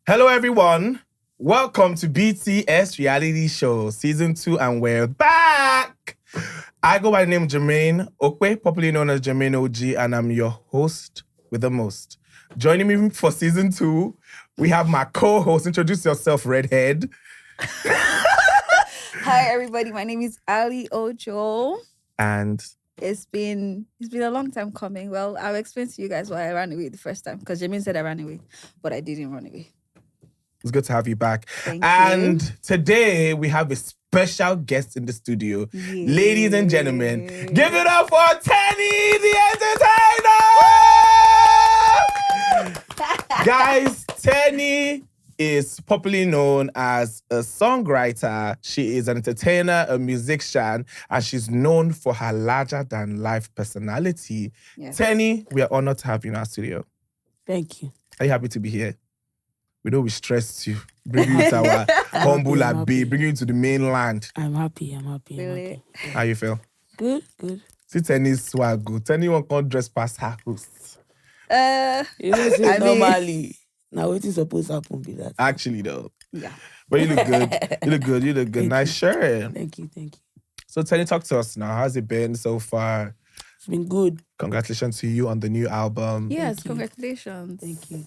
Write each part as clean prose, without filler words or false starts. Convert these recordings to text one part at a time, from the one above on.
Hello, everyone. Welcome to BTS Reality Show Season 2, and we're back. I go by the name Jermaine Okwe, popularly known as Jermaine OG, and I'm your host with the most. Joining me for Season 2, we have my co-host. Introduce yourself, redhead. Hi, everybody. My name is Ali Ojo. And It's been a long time coming. Well, I'll explain to you guys why I ran away the first time, because Jermaine said I ran away, but I didn't run away. it's good to have you back. Thank and you. Today we have a special guest in the studio. Yeah. Ladies and gentlemen, give it up for Teni, the entertainer! Guys, Teni is popularly known as a songwriter. She is an entertainer, a musician, and she's known for her larger-than-life personality. Yes. Teni, we are honored to have you in our studio. Thank you. Are you happy to be here? We know we stressed you. Bring you to our humble abbey. Bring you to the mainland. I'm happy. Really? How you feel? Good. See Teni's swag good. Teni won't come dress past her host. You know, say normally, now what is supposed to happen be that? Actually, though. Yeah. But you look good. You look good. Nice shirt. Thank you. So Teni, talk to us now. How's it been so far? It's been good. Congratulations to you on the new album. Yes, congratulations. Thank you.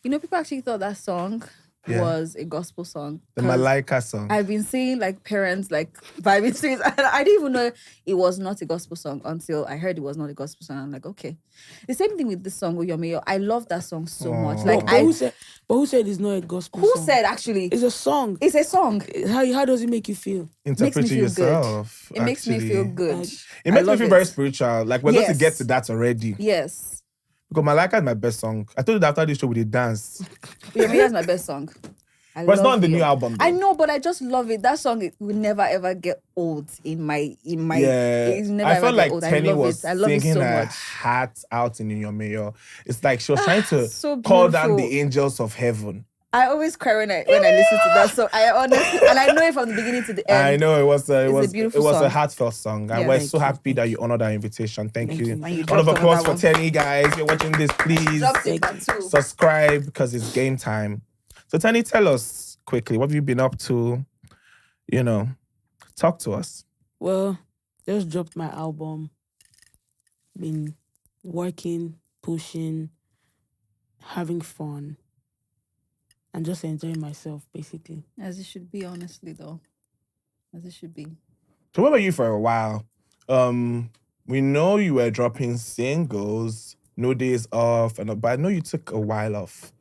You know, people actually thought that song was a gospel song. The Malaika song. I've been seeing parents vibing to it, and I didn't even know it was not a gospel song until I heard it was not a gospel song. I'm like, okay. The same thing with this song, Oyomeyo. I love that song so much. Who said it's not a gospel Who song? said actually? It's a song. It's a song. How does it make you feel? Interpret makes me feel yourself. It makes me feel good. It makes me feel very spiritual. Like, we're going to get to that already. Yes. Because Malaika is my best song. I told you that after this show we did dance. Oyomeyo is my best song. But it's not on the new album, though. I know, but I just love it. That song, it will never ever get old in my. It's never I felt like old. Teni was singing so her much. heart out in Oyomeyo. It's like she was trying to So call down beautiful. the angels of heaven. I always cry when I listen to that song. I honestly, and I know it from the beginning to the end. I know it was a beautiful a song. heartfelt song, and Yeah. we're so happy that you honored our invitation. Thank you. And you Round of dropped applause for another Teni, guys. If you're watching this, please Dropped it back too. subscribe because it's game time. So Teni, tell us quickly, what have you been up to? Talk to us. Well, just dropped my album. Been working, pushing, having fun, and just enjoying myself, basically. As it should be, honestly, though. As it should be. So where were you for a while? We know you were dropping singles, no days off, but I know you took a while off.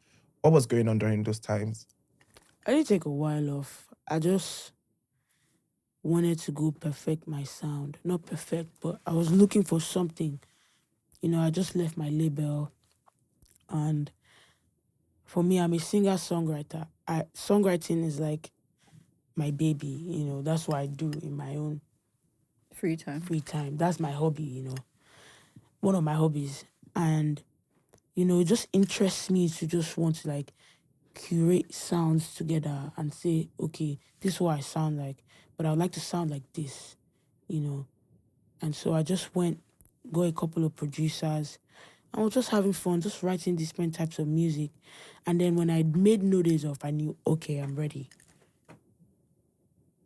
What was going on during those times? I didn't take a while off. I just wanted to go perfect my sound. Not perfect, but I was looking for something. I just left my label, and for me, I'm a singer-songwriter. Songwriting is like my baby, that's what I do in my own Free time. That's my hobby, one of my hobbies. And, it just interests me to just want to curate sounds together and say, okay, this is what I sound like, but I would like to sound like this, And so I just got a couple of producers. I was just having fun, just writing different types of music. And then when I made No Days Off, I knew, okay, I'm ready.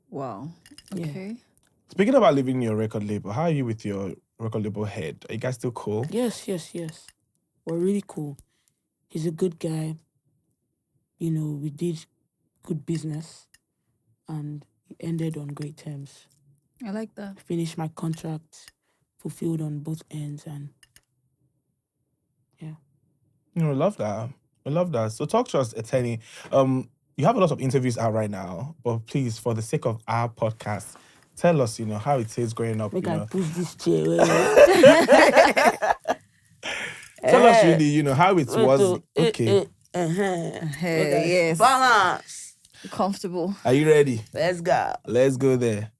Wow. Yeah. Okay. Speaking about leaving your record label, how are you with your record label head? Are you guys still cool? Yes. We're really cool. He's a good guy. We did good business and it ended on great terms. I like that. Finished my contract, fulfilled on both ends, and yeah. We love that. We love that. So talk to us, Teni. You have a lot of interviews out right now, but please, for the sake of our podcast, tell us, how it is growing up. Make I push this chair. Tell us really, how it was. Okay. Yes. Balance. Comfortable. Are you ready? Let's go. Let's go there.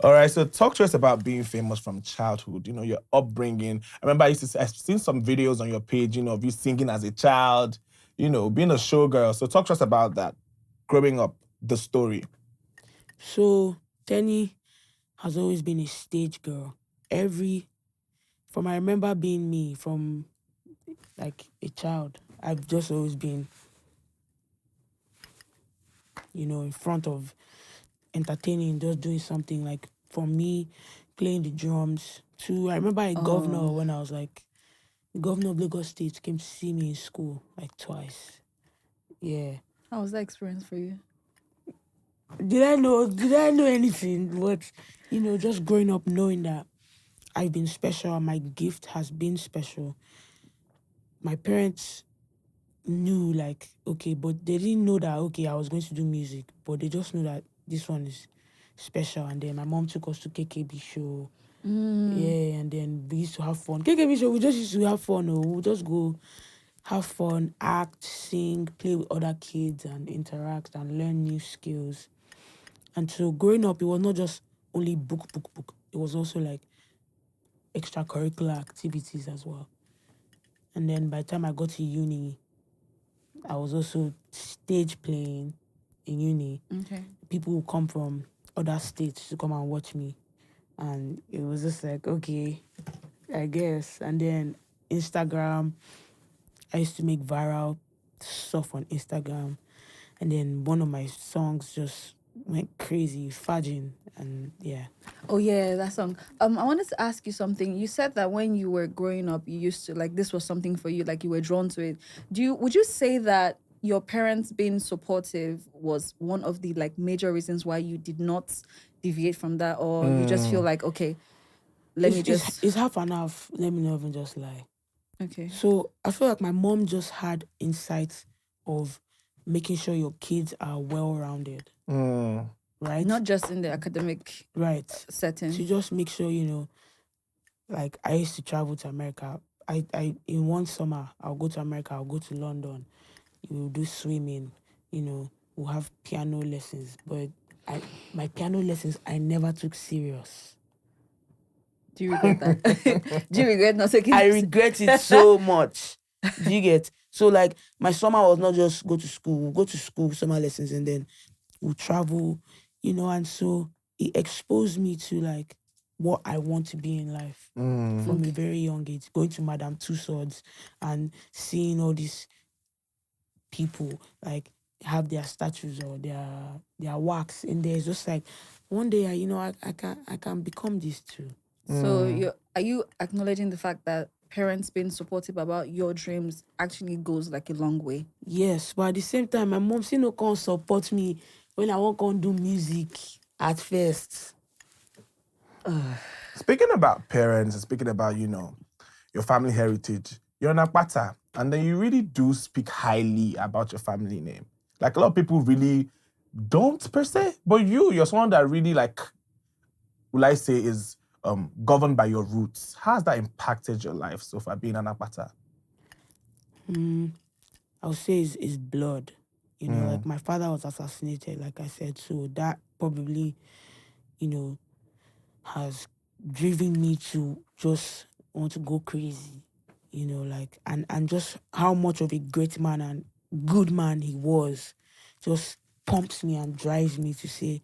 All right, so talk to us about being famous from childhood, your upbringing. I remember I've seen some videos on your page, of you singing as a child, being a showgirl. So talk to us about that, growing up, the story. So Teni has always been a stage girl. From I remember being me from a child, I've just always been in front of entertaining, just doing something. Like from me playing the drums to I remember a governor when I was like the governor of Lagos State came to see me in school like twice. Yeah. How was that experience for you? Did I know anything? But just growing up knowing that I've been special and my gift has been special. My parents knew like okay, but they didn't know that okay I was going to do music, but they just knew that this one is special. And then my mom took us to KKB show. Yeah, and then we used to have fun. KKB show, we just used to have fun. Oh, we just go have fun, act, sing, play with other kids, and interact and learn new skills. And so growing up, it was not just only book. It was also like extracurricular activities as well. And then by the time I got to uni, I was also stage playing in uni. Okay. People would come from other states to come and watch me. And it was just like, okay, I guess. And then Instagram, I used to make viral stuff on Instagram. And then one of my songs just went crazy, fudging. And yeah. Oh yeah, that song. I wanted to ask you something. You said that when you were growing up, you used to like this was something for you, like you were drawn to it. Would you say that your parents being supportive was one of the like major reasons why you did not deviate from that, or you just feel like okay, let me just It's half and half. Let me not even just lie. okay. So I feel like my mom just had insights of making sure your kids are well-rounded, right? Not just in the academic Right. setting. To just make sure, like I used to travel to America. I in one summer, I'll go to America, I'll go to London, we'll do swimming, we'll have piano lessons. But my piano lessons I never took serious. Do you regret that? Do you regret not taking I regret it so much. Do you get? So like my summer was not just go to school. We'll go to school, summer lessons, and then we'll travel, and so it exposed me to like what I want to be in life from a very young age. Going to Madame Tussauds and seeing all these people like have their statues or their wax in there. It's just like one day I can become this too. So are you acknowledging the fact that parents being supportive about your dreams actually goes like a long way? Yes, but at the same time, my mom still no come support me when I want to do music at first. Speaking about parents and speaking about, your family heritage, you're an Aquata, and then you really do speak highly about your family name. Like a lot of people really don't per se, but you're someone that really like, will I say, is governed by your roots. How has that impacted your life so far being an Aquata? I would say is blood. Like my father was assassinated, like I said, so that probably, has driven me to just want to go crazy, like and just how much of a great man and good man he was, just pumps me and drives me to say,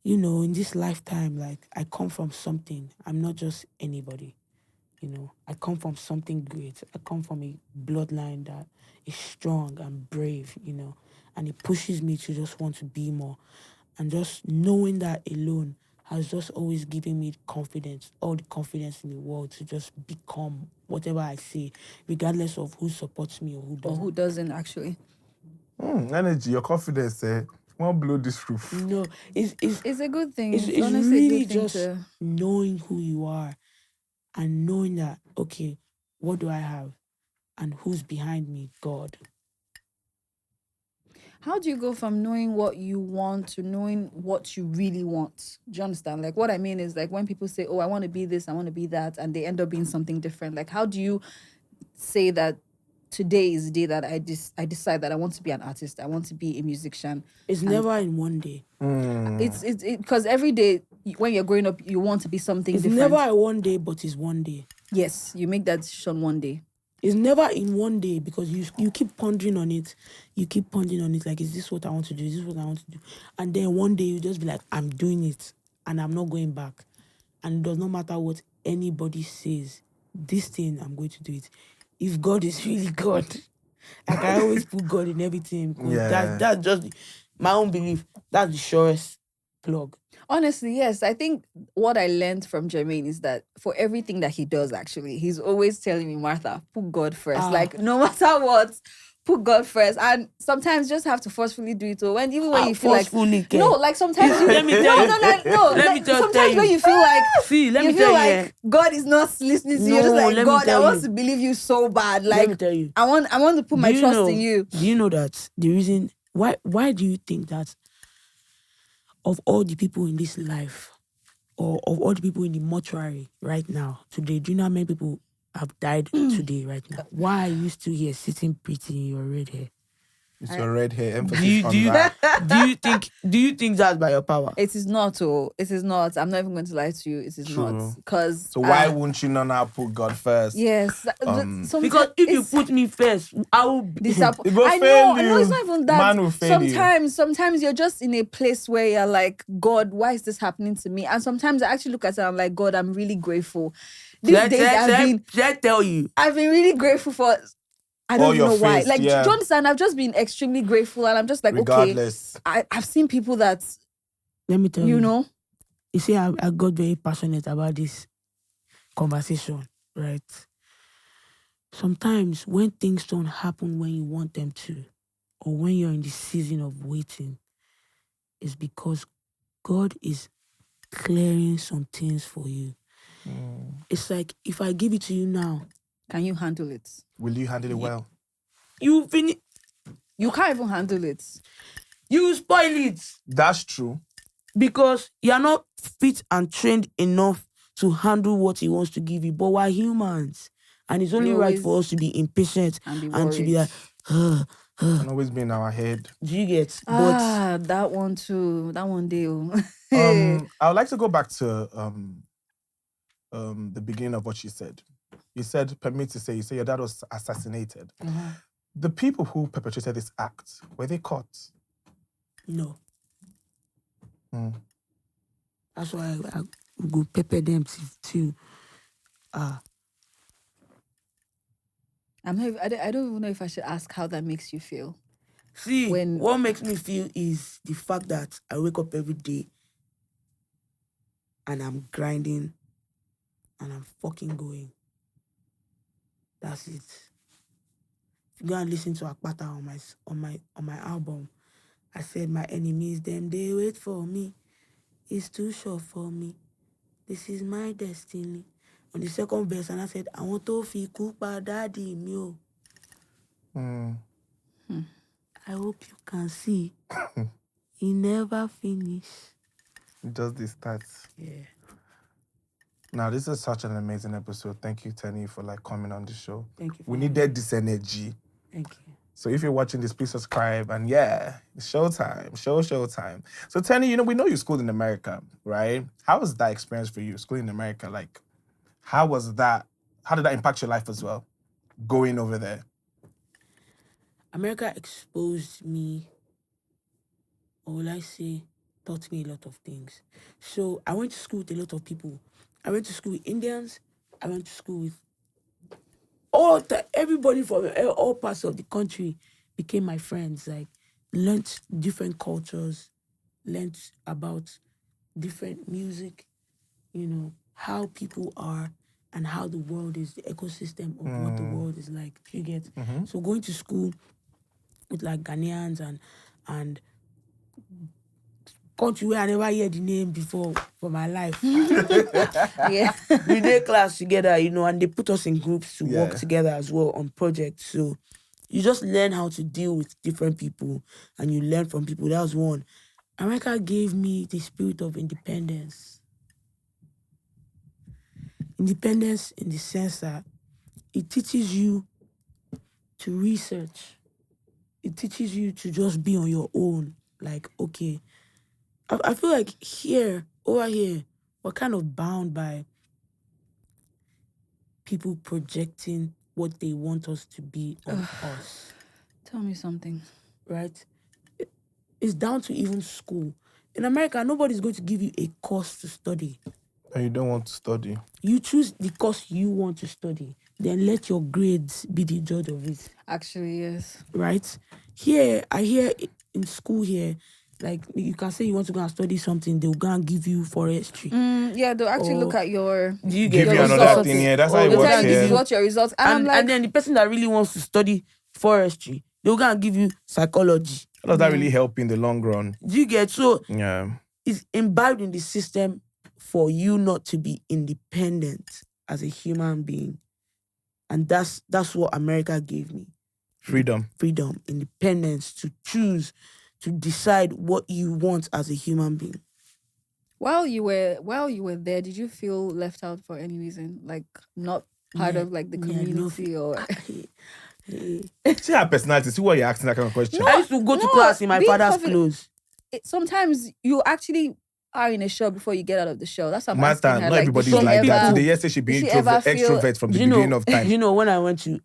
in this lifetime, like I come from something. I'm not just anybody. I come from something great. I come from a bloodline that is strong and brave, and it pushes me to just want to be more. And just knowing that alone has just always given me confidence, all the confidence in the world to just become whatever I say, regardless of who supports me or who doesn't. Or who doesn't actually? Energy, your confidence, won't blow this roof. No, It's a good thing. it's honestly really a good thing just to knowing who you are and knowing that, okay, what do I have? And who's behind me? God. How do you go from knowing what you want to knowing what you really want? Do you understand? Like what I mean is like when people say, "Oh, I want to be this, I want to be that," and they end up being something different. Like how do you say that today is the day that I decide that I want to be an artist, I want to be a musician? It's never in one day. It's because every day when you're growing up, you want to be something It's different. never a one day, but it's one day. Yes, you make that decision one day. It's never in one day because you keep pondering on it. You keep pondering on it like, is this what I want to do? Is this what I want to do? And then one day you just be like, I'm doing it and I'm not going back. And it does not matter what anybody says. This thing, I'm going to do it. If God is really God, like I always put God in everything because Yeah. that's just my own belief, that's the surest plug. Honestly, yes. I think what I learned from Jermaine is that for everything that he does, actually, he's always telling me, Martha, put God first. Ah. Like, no matter what, put God first. And sometimes just have to forcefully do it. So when you feel like no, like sometimes you Let me tell you. Let me sometimes tell when you. you feel like See, let you me feel tell you. like God is not listening to you. You're just No, like, let me God, I tell want you. to believe you so bad. Let me Like, tell you. I want to put my trust in you. Do you know that the reason why do you think that of all the people in this life, or of all the people in the mortuary right now, today, do you know how many people have died today, right now? Why are you still here sitting pretty in your red hair? It's your red hair. Do Emphasis you, on do you, that. do you think that's by your power? It is not, oh, it is not. I'm not even going to lie to you. It is True. not. Because So why wouldn't you not now put God first? yes, Because if you put me first, I will be It go I fail know, you. it's not even that. Man will fail you. Sometimes you're just in a place where you're like, God, why is this happening to me? And sometimes I actually look at it and I'm like, God, I'm really grateful. These days I've been really grateful for. I don't All even your know why. face, Like, yeah. do you understand? I've just been extremely grateful, and I'm just like, Regardless. okay. I've seen people that, let me tell you. you know. You see, I got very passionate about this conversation, right? Sometimes when things don't happen when you want them to, or when you're in the season of waiting, it's because God is clearing some things for you. It's like, if I give it to you now, Can you handle it? Will you handle it well? you finish. You can't even handle it. You spoil it. That's true. Because you're not fit and trained enough to handle what he wants to give you. But we're humans. And it's only right for us to be impatient and be and to be like, And always be in our head. do you get? That one too. That one deal. I would like to go back to the beginning of what you said. You said, permit to say, you said your dad was assassinated. The people who perpetrated this act, were they caught? No. That's why I go pepper them to I don't even know if I should ask how that makes you feel. see, what makes me feel is the fact that I wake up every day and I'm grinding and I'm fucking going. That's it. If you go and listen to Aquata on my album, I said my enemies, them they wait for me. It's too short for me. This is my destiny. On the second verse, and I said, I want to feel Kupa Daddy Mio. I hope you can see. He never finished. Just the stats. Yeah. Now, this is such an amazing episode. Thank you, Teni, for coming on the show. Thank you. We needed this energy. Thank you. So if you're watching this, please subscribe. And yeah, it's showtime. Showtime. So Teni, we know you schooled in America, right? How was that experience for you, schooling in America? Like, how was that? How did that impact your life as well, going over there? America exposed me, or will I say, taught me a lot of things. So I went to school with a lot of people. I went to school with Indians. I went to school with everybody from all parts of the country became my friends. Like, learned different cultures, learned about different music, how people are and how the world is, the ecosystem of what the world is like. You get? So going to school with like Ghanaians and country where I never heard the name before for my life. Yeah. We did class together, and they put us in groups to work together as well on projects. So you just learn how to deal with different people and you learn from people. That was one. America gave me the spirit of independence. Independence in the sense that it teaches you to research. It teaches you to just be on your own. Like, okay, I feel like over here, we're kind of bound by people projecting what they want us to be on us. Tell me something. Right? It's down to even school. In America, nobody's going to give you a course to study. And you don't want to study. You choose the course you want to study. Then let your grades be the judge of it. Actually, yes. Right? Here, I hear in school here, like you can say you want to go and study something, they'll go and give you forestry. Yeah, they'll actually look at your. Do you Give get you your another results. thing here. That's how it They'll works tell you this is here. what your results. And I'm like, and then the person that really wants to study forestry, they'll go and give you psychology. How does that really help in the long run? Do you get? So Yeah. it's imbibed in the system for you not to be independent as a human being. And that's what America gave me. Freedom. Freedom, independence to choose, to decide what you want as a human being. while you were there, did you feel left out for any reason? Like not part of like the community or See her personality. See why you're asking that kind of question. I used to go to class in my being father's confident- clothes. sometimes you actually are in a shell before you get out of the shell. That's how I'm Master, asking her. not like, everybody's did she like that. ever- Today, yes, she be did she ever feel- extrovert from the beginning of time. You know, when I went to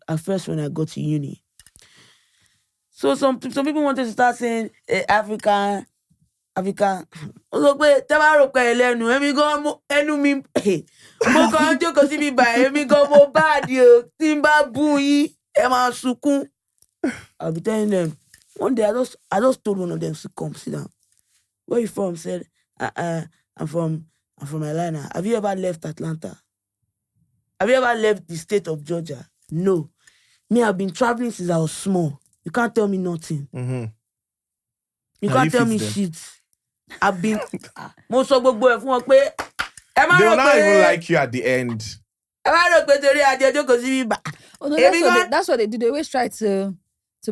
when I got to uni. So some people wanted to start saying African. Ó pé tẹ́ bá rò pé ẹlẹ́nu èmi gan ẹnu mi mo kàn ń jókòó síbi báyìí èmi gan mo báàdì o tí n bá bú yín ẹ máa sunkún. I'll be telling them one day I just told one of them to come sit down. Where you from? Said I'm from Atlanta. Have you ever left Atlanta? Have you ever left the state of Georgia? No. Me, I've been traveling since I was small. You can't tell me nothing. Mm-hmm. You Now can't you tell fit me them. shit. I've been. Mo sọ gbogbo ẹ̀ fún wọn pé ẹ má They rò will not even pé like you at the end. ẹ má rò pé torí àjẹjọ́ kò sí bíbá. Oh no, Everyone- that's what they do. They always try to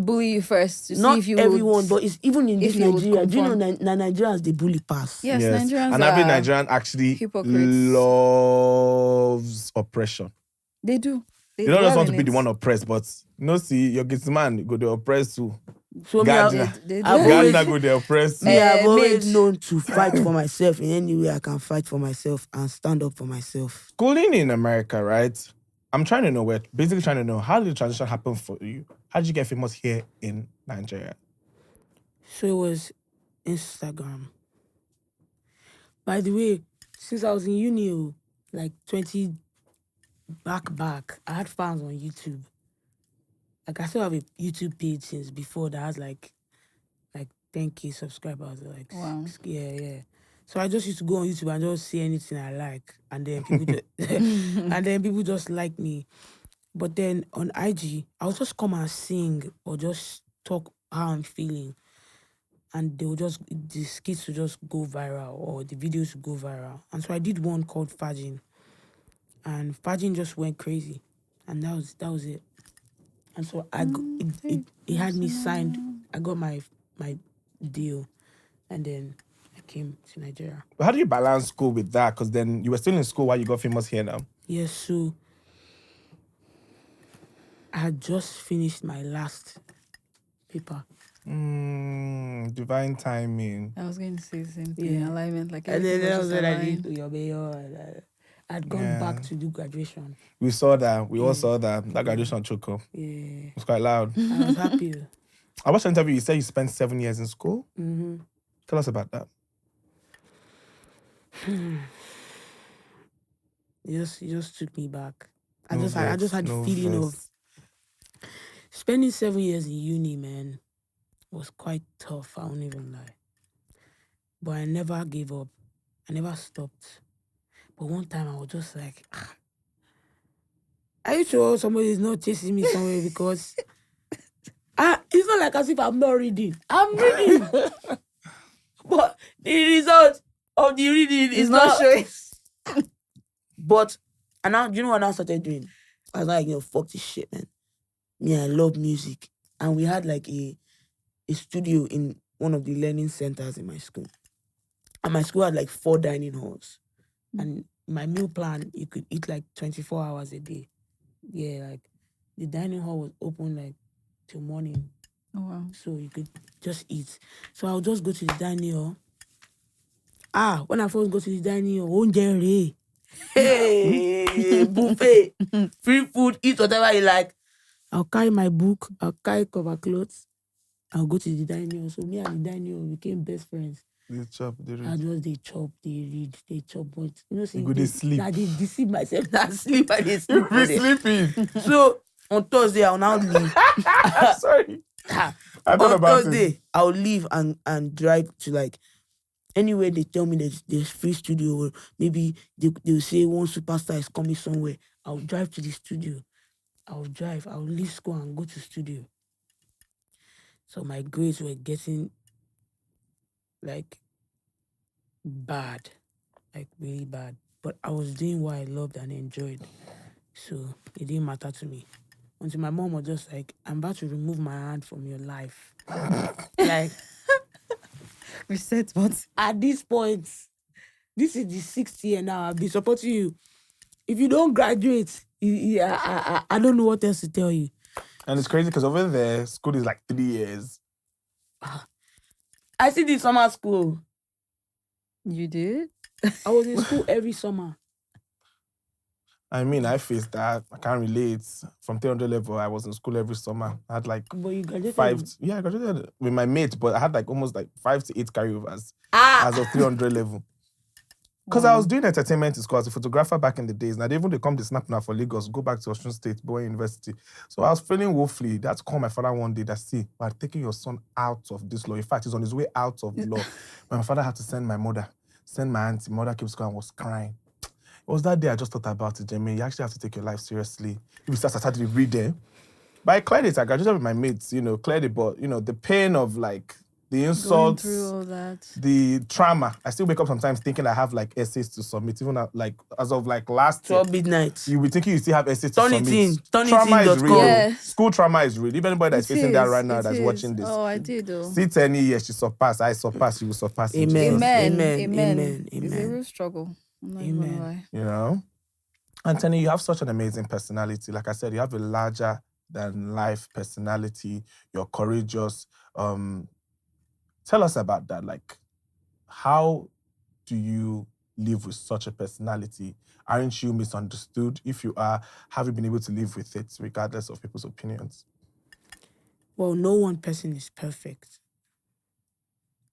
bully you first to Not see if you everyone, would, but it's even in if this you would Nigeria. Do you know conform. Nigerians they bully pass? Yes, Nigerians and are every Nigerian actually hypocrites. loves oppression. They do. They You don't just dwell want to in be the it. one oppressed, but see, your kids man go to oppress too. So me, Gardner. They I've do. always- Gardner go to oppress too. Me, I've always mage. known to fight for myself in any way I can fight for myself and stand up for myself. Schooling in America, right? I'm trying to know how did the transition happen for you? How did you get famous here in Nigeria? So it was Instagram. By the way, since I was in uni, like 20 back, I had fans on YouTube. Like I still have a YouTube page since before that has like 10K subscribers. Like Wow. yeah. So I just used to go on YouTube and just see anything I like, and then people just like me. But then on IG, I'll just come and sing or just talk how I'm feeling, and the skits will just go viral or the videos will go viral. And so I did one called Fajin, and Fajin just went crazy, and that was it. And so it had me signed. I got my deal, and then I came to Nigeria. But how do you balance school with that? Because then you were still in school while you got famous here now. Yes, so I had just finished my last paper. Divine timing. I was going to say the same thing. Yeah. Alignment, like And then everything that was was just when I aligned. did Oyobeyo. I'd gone back to do graduation. We saw that. We all saw that. That graduation choke up. Yeah, It was quite loud. I was happy. I watched an interview. You said you spent 7 years in school. Mm-hmm. Tell us about that. It just took me back. I No just had vex, the no feeling vex. of spending 7 years in uni, man, was quite tough. I won't even lie. But I never gave up. I never stopped. But one time I was just like, are you sure somebody is not chasing me somewhere? Because it's not like as if I'm not reading. I'm reading. But the result of the reading is not showing. But and now, do you know what I started doing? I was like, fuck this shit, man. Me, I love music. And we had like a studio in one of the learning centers in my school. And my school had like 4 dining halls. And my meal plan, you could eat like 24 hours a day. Yeah, like the dining hall was open like till morning. Oh, wow. So you could just eat. So I'll just go to the dining hall. When I first go to the dining hall, oúnjẹ rèé. Hey, buffet, free food, eat whatever you like. I'll carry my book, I'll carry cover clothes, I'll go to the dining hall. So me and the dining hall became best friends. They chop, they I just they chop, they chop, but see, go, they sleep. I did deceive myself. I sleep and they sleep. You be sleeping. So on Thursday I'll now leave. Sorry. I thought On about it. Thursday, I'll leave and drive to like anywhere they tell me there's free studio, or maybe they'll say one superstar is coming somewhere. I'll drive to the studio. I'll leave school and go to studio. So my grades were getting like bad, like really bad. But I was doing what I loved and enjoyed. So it didn't matter to me. Until my mom was just like, I'm about to remove my hand from your life. Like, Reset what? at this point, this is the 6th year now. I've been supporting you. If you don't graduate, I don't know what else to tell you. And it's crazy because over there, school is like 3 years. I still did summer school. You did? I was in school every summer. I mean, I faced that. I can't relate. From 300 level, I was in school every summer. I had like But you graduated. I graduated with my mate, but I had like almost like 5 to 8 carryovers as of 300 level. Because I was doing entertainment in school as a photographer back in the days. Now, they even come to snap now for Lagos, go back to Osun State, Boy University. So I was feeling woefully. That's called my father one day that, see, we're taking your son out of this law. In fact, he's on his way out of the law. My father had to send my mother, send my auntie. My mother came to school and was crying. It was that day I just thought about it, Jamie. You actually have to take your life seriously. If you started to read there. But I cleared it. I graduated with my mates, cleared it. But, the pain of like the Going insults, through all that. the trauma. I still wake up sometimes thinking I have like essays to submit. Even like as of like last year, 12 midnight. you be thinking you still have essays to Turn it submit. in. Trauma is real. Yeah. School trauma is real. If anybody that's It facing that is, right now it that's is. watching this, Oh, I did though. see Teni, yes, she surpassed. I surpass. You will surpass. in Amen. Jesus' name. Amen. Amen. Amen. Amen. It's a Amen. real struggle. I'm not Amen. gonna lie. You know. And Teni, you have such an amazing personality. Like I said, you have a larger than life personality. You're courageous. Tell us about that. Like, how do you live with such a personality? Aren't you misunderstood? If you are, have you been able to live with it regardless of people's opinions? Well, no one person is perfect.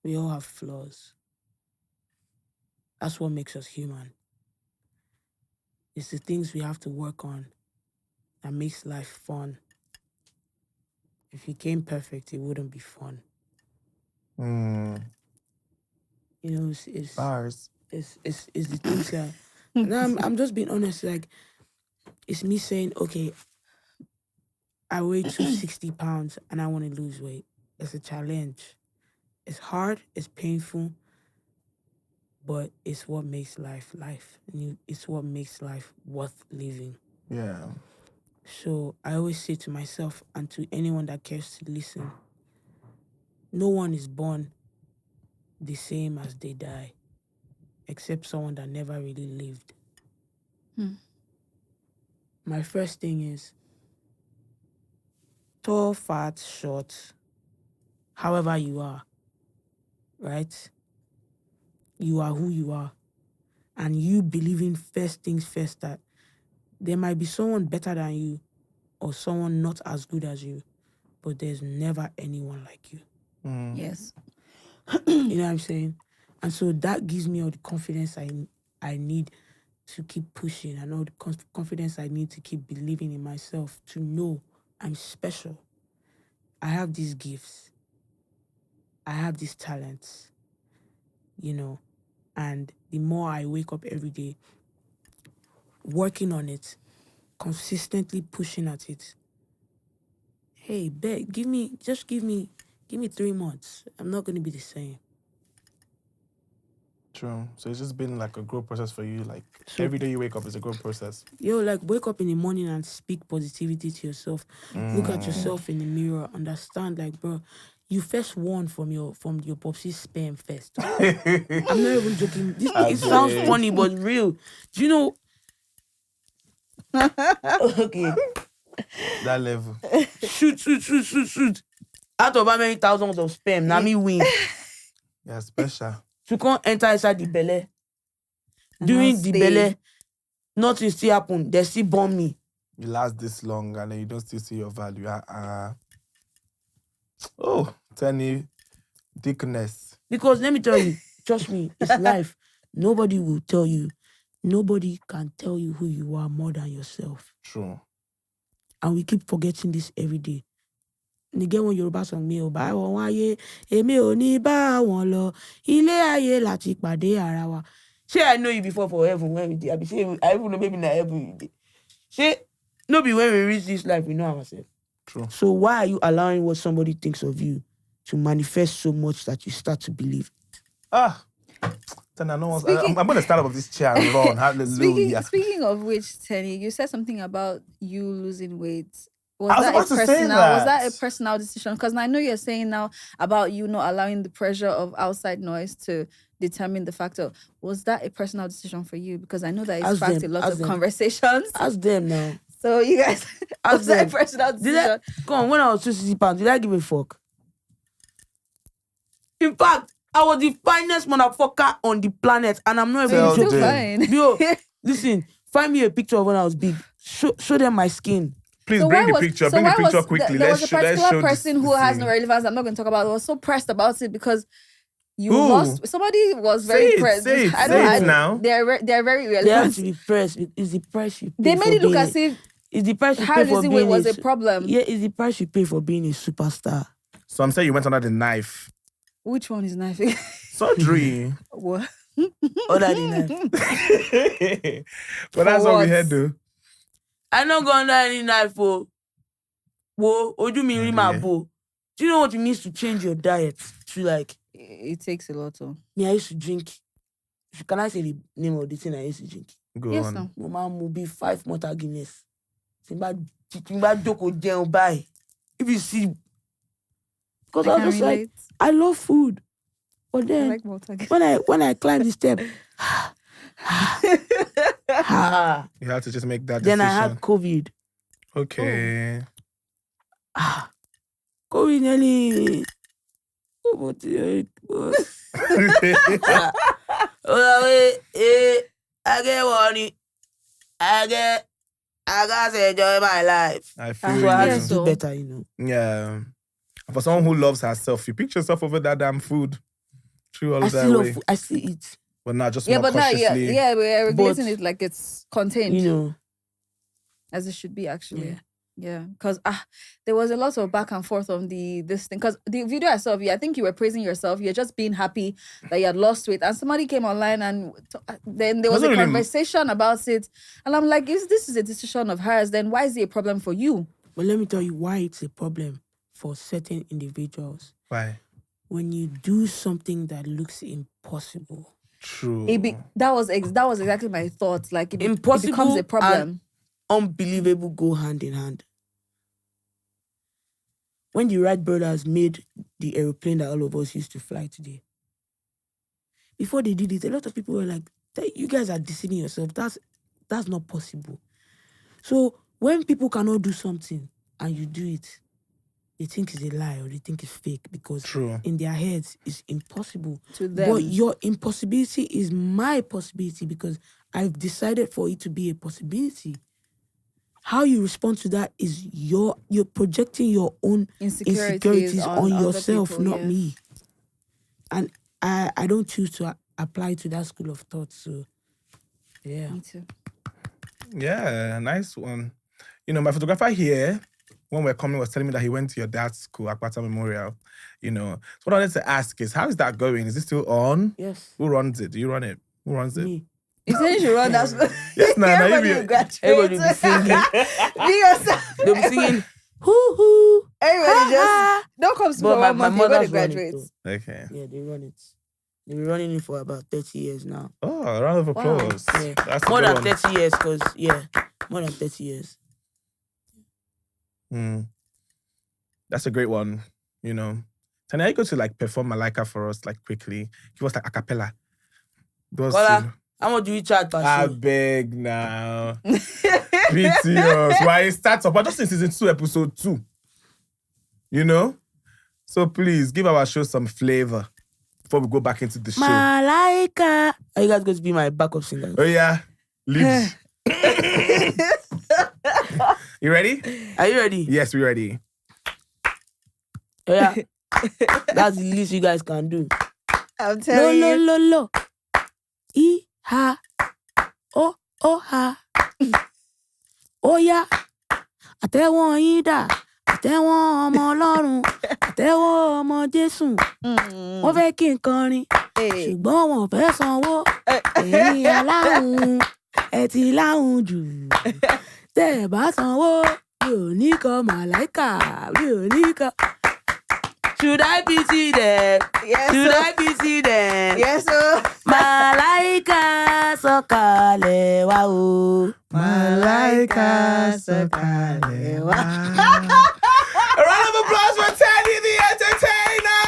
We all have flaws. That's what makes us human. It's the things we have to work on that makes life fun. If you came perfect, it wouldn't be fun. It's Bars. it's the things that. And I'm just being honest. Like, it's me saying, okay, I weigh 260 pounds and I want to lose weight. It's a challenge. It's hard. It's painful. But it's what makes life life. It's what makes life worth living. Yeah. So I always say to myself and to anyone that cares to listen, no one is born the same as they die, except someone that never really lived. My first thing is tall, fat, short, however you are, right? You are who you are. And you believing first things first that there might be someone better than you or someone not as good as you, but there's never anyone like you. Yes. You know what I'm saying? And so that gives me all the confidence I need to keep pushing, and all the confidence I need to keep believing in myself, to know I'm special. I have these gifts. I have these talents, and the more I wake up every day working on it, consistently pushing at it. Hey, beg, give me 3 months. I'm not going to be the same. True. So it's just been like a growth process for you. Like every day you wake up is a growth process. Like wake up in the morning and speak positivity to yourself. Look at yourself in the mirror. Understand, like, bro, you first won from your popsy's sperm first. I'm not even joking. It sounds funny, but real. Do you know? Okay. That level. Shoot. Out of how many thousands of sperm, now me win. Yeah, special. To come enter inside the belly. During the belly, nothing still happen. They still bomb me. You last this long and then you don't still see your value. Oh, Teni, thickness. Because let me tell you, trust me, it's life. Nobody will tell you. Nobody can tell you who you are more than yourself. True. And we keep forgetting this every day. They get one Yoruba song, me o ba won aye, emi o ni ba won lo, ile aye lati pade ara wa. Say I know you before for heaven when we did. I be say I even know maybe na heaven you did. Say no be when we reach this life we know ourselves. True. So why are you allowing what somebody thinks of you to manifest so much that you start to believe? Then I'm going to stand up of this chair and run. Hallelujah. Speaking of which, Teni, you said something about you losing weight. I was about to say that. Was that a personal decision? Because I know you're saying now about you not allowing the pressure of outside noise to determine the factor. Was that a personal decision for you? Because I know that it's sparked a lot of conversations. Ask them now. So you guys, was that a personal decision? Come on, when I was 260 pounds, did I give a fuck? In fact, I was the finest motherfucker on the planet, and I'm not even still fine. Yo, listen, find me a picture of when I was big. Show them my skin. Please bring the picture. Bring the picture quickly. There was a particular person who has no relevance. I'm not going to talk about it. I was so pressed about it because you lost. Somebody was very pressed. Say it now. They're very relevant. They have to be pressed. It's the price you pay. They made it look as if it's the price you pay for being was a problem. Yeah, it's the price you pay for being a superstar. So I'm saying you went under the knife. Which one is knife? Surgery. What? Under the knife. But that's what we had to. I don't go under any knife for. Whoa, oju mi ri ma bo. Do you know what it means to change your diet? To like. It takes a lot of. Me, I used to drink. Can I say the name of the thing I used to drink? Go yes, on. No. Mama will be 5 Malta Guinness. Timba doko jẹun báyìí. If you see. Because I was just like, I love food. But then, I like when I climb the step, You have to just make that then decision. I had COVID. Okay. COVID nearly. I get money. I got to enjoy my life. I feel So I you. have to do better, you know. Yeah. For someone who loves herself, you picture yourself over that damn food. Through all I of that still way. love food. I still eat. But not just Yeah, more but now, consciously. we're regulating it like it's contained. You know. As it should be, actually. Yeah. Because there was a lot of back and forth on this thing. Because the video I saw of you, I think you were praising yourself. You're just being happy that you had lost weight. And somebody came online and then there was a conversation about it. And I'm like, if this is a decision of hers, then why is it a problem for you? But let me tell you why it's a problem for certain individuals. Why? When you do something that looks impossible. True. That was exactly my thought. Like it Impossible becomes a problem. And unbelievable go hand in hand. When the Wright brothers made the aeroplane that all of us used to fly today, before they did it, a lot of people were like, you guys are deceiving yourself. That's not possible. So when people cannot do something and you do it, they think it's a lie or they think it's fake because in their heads it's impossible. To them. But your impossibility is my possibility because I've decided for it to be a possibility. How you respond to that is you're projecting your own insecurities on yourself, people, not me. And I don't choose to apply to that school of thought. So, yeah. Me too. Yeah, nice one. You know, my photographer here, when we're coming, was telling me that he went to your dad's school, Aquata Memorial. You know, so what I wanted to ask is, how is that going? Is it still on? Yes. Who runs it? Do you run it? Who runs it? Me. You said you should run that. Yes, everybody will graduate. Everybody will be singing. Be yourself. They'll be singing, hoo-hoo. Everybody just don't come to But my mother's graduate. Okay. Yeah, they run it. They've been running it for about 30 years now. Oh, a round of applause. Wow. Yeah. That's More a than good one. 30 years, because, more than 30 years. That's a great one, you know. Teni, are you going to like perform Malaika for us, like quickly? Give us like a cappella. Kola, how much do we charge per I show? beg now. BTS. Why it starts up? But just in season 2, episode 2. You know? So please give our show some flavor before we go back into the show. Malaika. Are you guys going to be my backup singer? Oh yeah. Leaves. You ready? Are you ready? Yes, we're ready. Yeah. That's the least you guys can do. I'm telling you. Lo. I-ha. Oh-ha. Oh yeah. Àtẹ́wọ́ yín dà. àtẹ́wọ́ ọmọ Ọlọ́run, àtẹ́wọ́ ọmọ Jésù. Wọ́n fẹ́ kí n kọrin, ṣùgbọ́n wọn fẹ́ sanwó. Ẹ̀yin aláhùn, ẹ ti láhùn jù. Tẹ́ ẹ bá sanwó, mi ò ní kọ màláìkà, mi ò ní kọ. Should I pity them? Yes, Should sir. I pity them? Yes, sir. Màláìkà sọ̀kalẹ̀ wá o. Malaika sọ̀kalẹ̀ wá. A round of applause for Teni the Entertainer!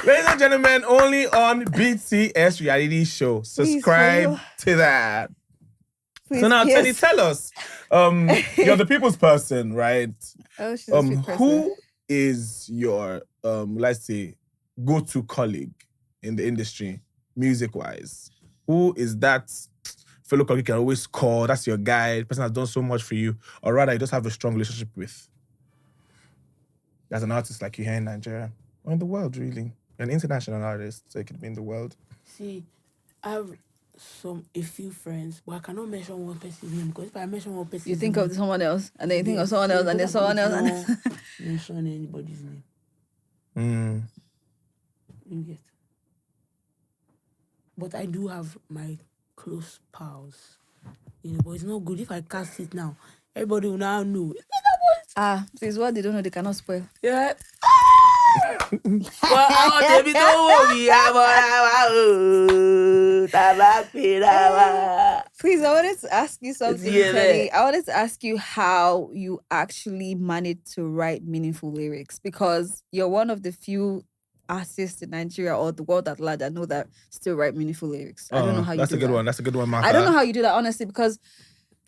Ladies and gentlemen, only on BTS reality show. Subscribe follow. to that. Please, So now, yes. Teni, tell us. You're the people's person, right? Oh, she's a sweet person. Who is your let's say go-to colleague in the industry, music-wise? Who is that fellow colleague you can always call? That's your guy, the person has done so much for you, or rather you just have a strong relationship with? As an artist like you here in Nigeria, or in the world, really. You're an international artist, so it could be in the world. See, I have a few friends, but I cannot mention one person's name because if I mention one person's You think name, of someone else, and then you think of someone else, and then someone else. And mention anybody's name. Mm. You get. But I do have my close pals. But it's not good if I cast it now. Everybody will now know. Please, what they don't know, they cannot spoil. Yeah. Well, baby, don't worry. Please, I wanted to ask you something, Yeah, Teddy. I wanted to ask you how you actually managed to write meaningful lyrics, because you're one of the few artists in Nigeria or the world at large that know that still write meaningful lyrics. I don't know how you do that. That's a good one. That's a good one, Martha. I don't know how you do that, honestly, because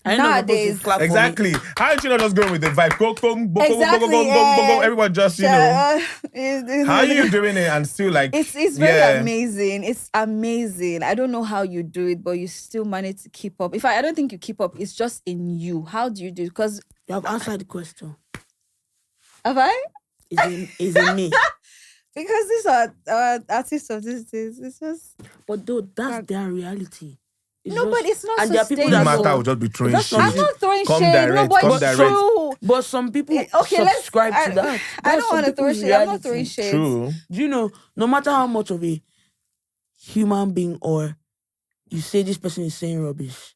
nowadays... Exactly. How did you not just go with the vibe? Go, Exactly, everyone just, how are you doing it and still like... It's very amazing. It's amazing. I don't know how you do it, but you still manage to keep up. In fact, I don't think you keep up. It's just in you. How do you do it? Because... You have answered the question. Have I? Is in me. Because these are artists of these days. It's just... But though, that's their reality. But it's not and there are people sustainable. that Martha will just be throwing shade. I'm not throwing Come shade. direct, No, but come it's direct. true. But some people subscribe to that. I don't want to throw shade. I'm not throwing shade. True. Do you know, no matter how much of a human being or you say this person is saying rubbish,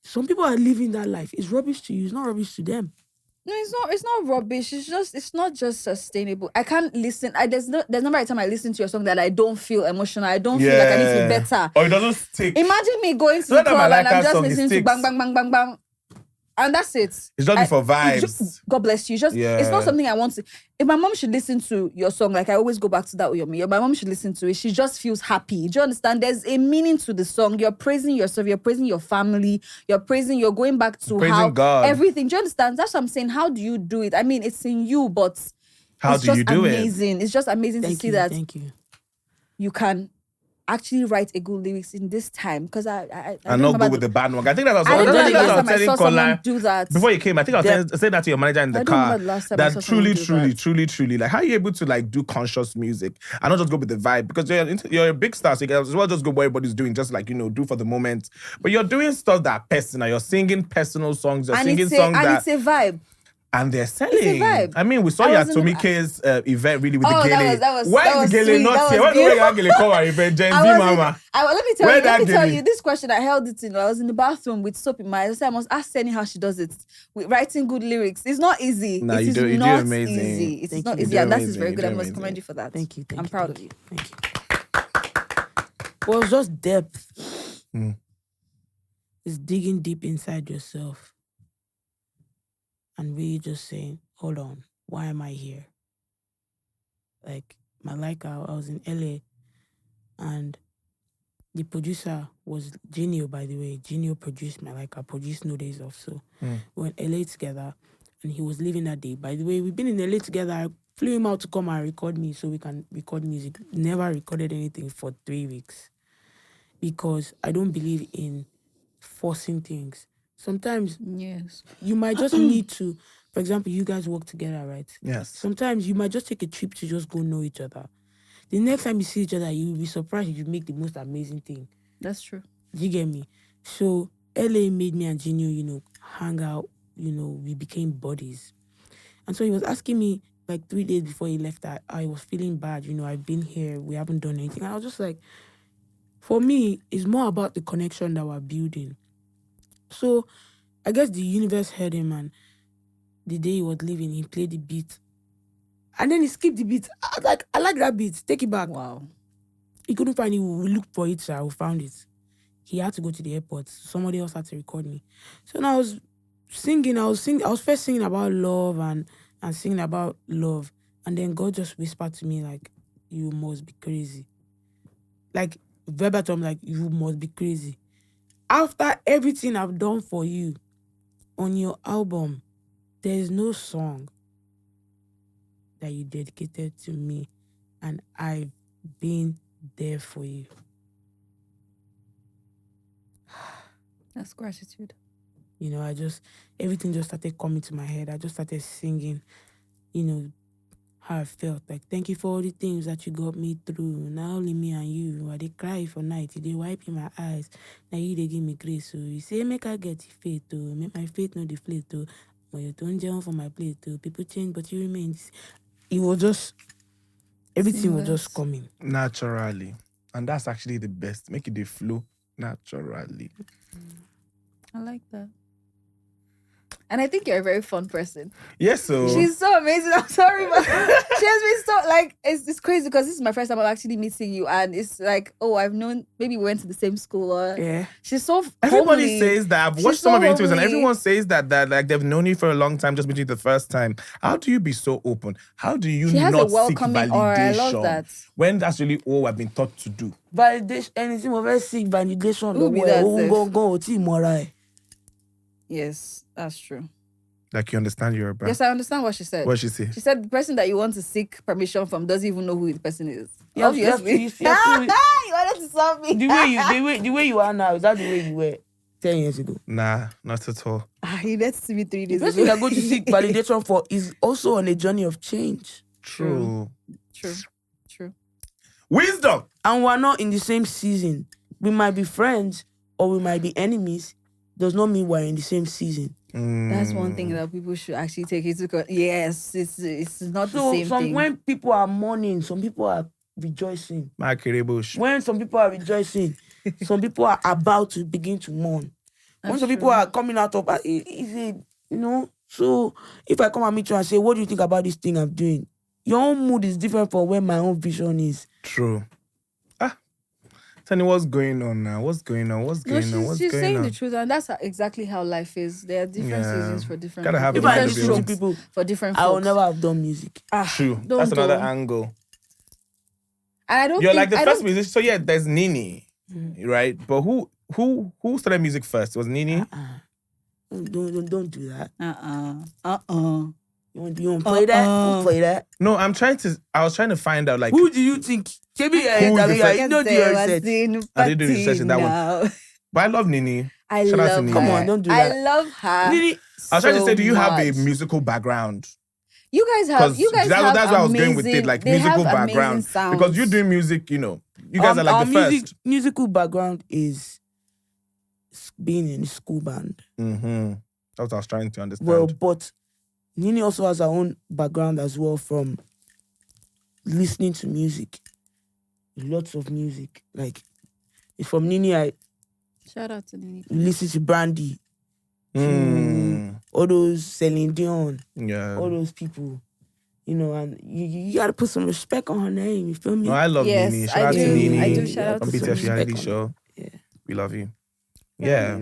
some people are living that life. It's rubbish to you. It's not rubbish to them. No, it's not rubbish. It's not just sustainable. I can't listen. There's no right time I listen to your song that I don't feel emotional. I don't feel like I need to feel better. Or it doesn't stick. Imagine me going to So the that club and Malika I'm just song, it listening to sticks. bang, bang, bang, bang, bang. And that's it. It's just for vibes. God bless you. It's not something I want to. If my mom should listen to your song, like I always go back to that with me. My mom should listen to it. She just feels happy. Do you understand? There's a meaning to the song. You're praising yourself. You're praising your family. You're going back to Praising how God. everything. Do you understand? That's what I'm saying. How do you do it? I mean, it's in you, but How it's do you just do amazing. It's just amazing to see that Thank you. you can actually write a good lyrics in this time, because I And not go with the bad one. I think that was I didn't remember the last time I saw telling someone do that. before you came. I think I was saying that to your manager in the I don't car. remember the last time I That saw someone do truly, like, how are you able to like do conscious music and not just go with the vibe? Because you're a big star, so you can as well just go what everybody's doing, just like, do for the moment. But you're doing stuff that are personal. You're singing personal songs. You're singing songs it's a vibe. and they're selling. It's a vibe. I mean, we saw I you at wasn't- Tomike's event really with Oh, the Gele. that was Why that is the was Gele sweet. not That here? was Why don't beautiful. Gele come our event? Gen Z I was mama. let me tell Where you. Let that me tell Gele? you this question. I held it in. I was in the bathroom with soap in my eyes. I must ask Teni how she does it with writing good lyrics. It's not easy. Nah, It you is do not amazing. easy. It's Thank not you. easy, You do and that is amazing. very You good. do I must amazing. commend you for that. Thank you. I'm proud of you. Thank you. Well, it's just depth. It's digging deep inside yourself and really just saying, hold on, why am I here? Like, Malika, I was in LA and the producer was Genio, by the way. Genio produced Malika, produced No Days Off. So we were in LA together and he was leaving that day. By the way, we've been in LA together. I flew him out to come and record me so we can record music. Never recorded anything for 3 weeks because I don't believe in forcing things. Sometimes Yes. you might just need to, for example, you guys work together, right? Yes. Sometimes you might just take a trip to just go know each other. The next time you see each other, you'll be surprised if you make the most amazing thing. That's true. You get me? So LA made me and Genio, hang out, we became buddies. And so he was asking me like 3 days before he left that I was feeling bad. I've been here, we haven't done anything. And I was just like, for me, it's more about the connection that we're building. So I guess the universe heard him, and the day he was leaving, he played the beat. And then he skipped the beat. I was like, I like that beat. Take it back. Wow. He couldn't find it. We looked for it, so I found it. He had to go to the airport. Somebody else had to record me. So now I was singing. I was first singing about love and singing about love. And then God just whispered to me, like, you must be crazy. Like, verbatim, like, you must be crazy. After everything I've done for you on your album, there is no song that you dedicated to me, and I've been there for you. That's gratitude. Everything just started coming to my head. I just started singing, how I felt. Like, thank you for all the things that you got me through. Now only me and you. I dey cry for night. They wipe in my eyes. Now you they give me grace. So you say, make I get faith too. Make my faith not deflate too. But you don't jump for my plate too. People change, but you remain. It was just, everything was just coming. Naturally. And that's actually the best. Make it the flow naturally. I like that. And I think you're a very fun person. Yes, so She's so amazing. I'm sorry, but she has been so, like, it's crazy because this is my first time I'm actually meeting you. And it's like, oh, I've known, maybe we went to the same school. Or Yeah. She's so everybody homely. says that. I've She's watched so some of your interviews and homely. everyone says that like they've known you for a long time, just meeting you the first time. How do you be so open? How do you She has not a seek welcoming aura. I love validation that. when that's really all I've been taught to do? Validation, anything of very sick validation. Who be that, Seth? Go. Yes, that's true. Like, you understand Yoruba? Yes, I understand what she said. What she say? She said the person that you want to seek permission from doesn't even know who the person is. You have Obviously. to- you have to- You wanted to solve me. the way you are now, is that the way you were 10 years ago? Nah, not at all. He lets me 3 days The person ago. you're going to seek validation for is also on a journey of change. True. True. Wisdom. And we're not in the same season. We might be friends or we might be enemies. Does not mean we're in the same season. That's one thing that people should actually take into account. Yes, it's not the So same thing. when people are mourning, some people are rejoicing. Bush. When some people are rejoicing, some people are about to begin to mourn. When That's some people true. are coming out of so if I come and meet you and say, what do you think about this thing I'm doing? Your own mood is different from where my own vision is. True. Teni, what's going on now? What's going on? She's saying the truth, and that's exactly how life is. There are different seasons for different Gotta have people. a If I mind of Different your listen own. to strokes people, for different I will folks. never have done music. True. Don't That's another go. angle. And I don't You're think, like the I first don't- musician. So yeah, there's Nini, right? But who started music first? It was Nini. Don't do that. You want to play that? Don't play that. No, I was trying to find out, like, Who do you think? Maybe Who's the first- you know the research. I didn't do research in that one. But I love Nini. I Shout out to love Nini. her. Come on, don't do I that. love her. Nini, I was trying to say, do you have a much. musical background? You guys have. That's where I was going with it, like they musical have background. amazing sounds. Because you're doing music, you guys are like our the first. musical background is being in a school band. Mm-hmm. That's what I was trying to understand. Well, but Nini also has her own background as well from listening to music. Lots of music. Like, it's from Nini, I Shout out to Nini. listen to Brandy, Mm. all those Celine Dion, Yeah. all those people. And you gotta put some respect on her name, you feel me? No, I love Yes, Nini. I Shout out to do. Nini. I do shout out From to BTS Nini. reality Respect show. on her. Yeah. We love you. Yeah.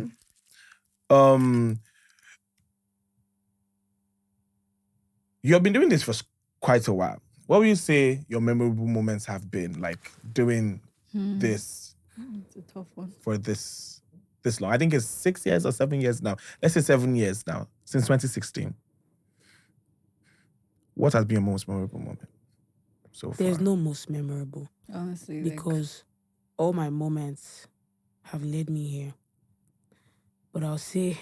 You've been doing this for quite a while. What would you say your memorable moments have been, like, doing this It's a tough one. for this long? I think it's 6 years or 7 years now. Let's say 7 years now, since 2016. What has been your most memorable moment so far? There's no most memorable Honestly, because all my moments have led me here. But I'll say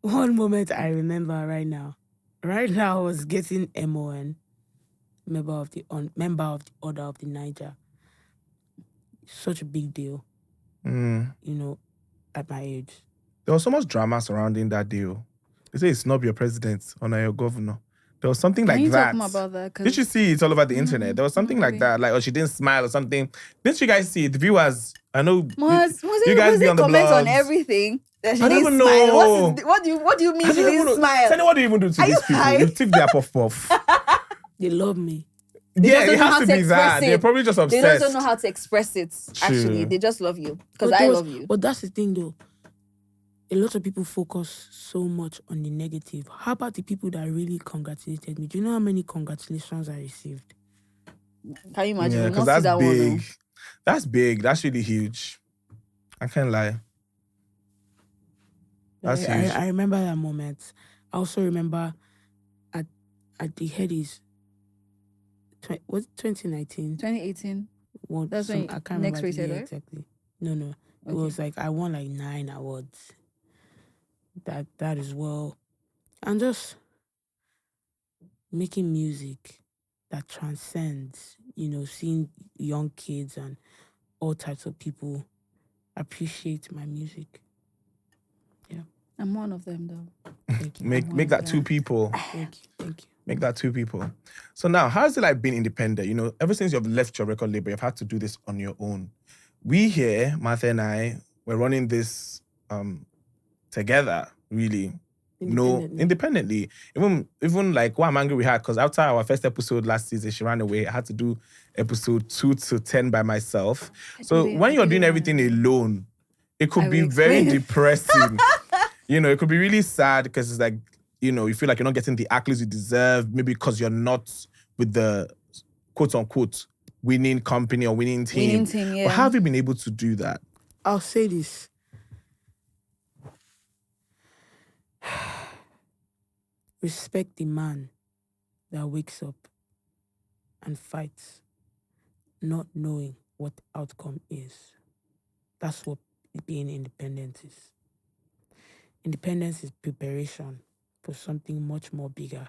one moment I remember right now. Right now, I was getting MON, member of the Order of the Niger. Such a big deal, at my age. There was so much drama surrounding that deal. They say snub your president or not your governor. There was something Can like you that. talk more about that? Did you see it all over the internet? There was something like really. that, like, or she didn't smile or something. Didn't you guys see it? The viewers, I know Was you guys be on the comment on blogs. everything that she I don't didn't even smile? know. What do you mean I she don't even didn't know. smile? Teni, what do you even do to Are these you people? high? You tip their puff puff. They love me. They Yeah, just don't it know has how to to be express that. it. They're probably just They obsessed. just don't know how to express it. Actually, True. they just love you because But I those- love you. But that's the thing, though. A lot of people focus so much on the negative. How about the people that really congratulated me? Do you know how many congratulations I received? Can you imagine? Yeah, We because must see that's that one. big. That's big. That's really huge. I can't lie. That's huge. I remember that moment. I also remember at the Headies, was it 2019? 2018. Well, That's when I can't next remember the rated, year right? exactly. No. It Okay. was like I won like 9 awards. That as well. And just making music that transcends, seeing young kids and all types of people appreciate my music. I'm one of them, though. Thank you. Make that two people. Thank you. Make that two people. So now, how's it like being independent? Ever since you've left your record label, you've had to do this on your own. We here, Martha and I, we're running this together, really. Independently. Even like what I'm angry we had, because after our first episode last season, she ran away. I had to do episode 2 to 10 by myself. So when you're doing everything alone, it could be very depressing. It could be really sad because it's like, you feel like you're not getting the accolades you deserve, maybe because you're not with the quote unquote winning company or winning team. Winning team, yeah. But how have you been able to do that? I'll say this. Respect the man that wakes up and fights, not knowing what the outcome is. That's what being independent is. Independence is preparation for something much more bigger.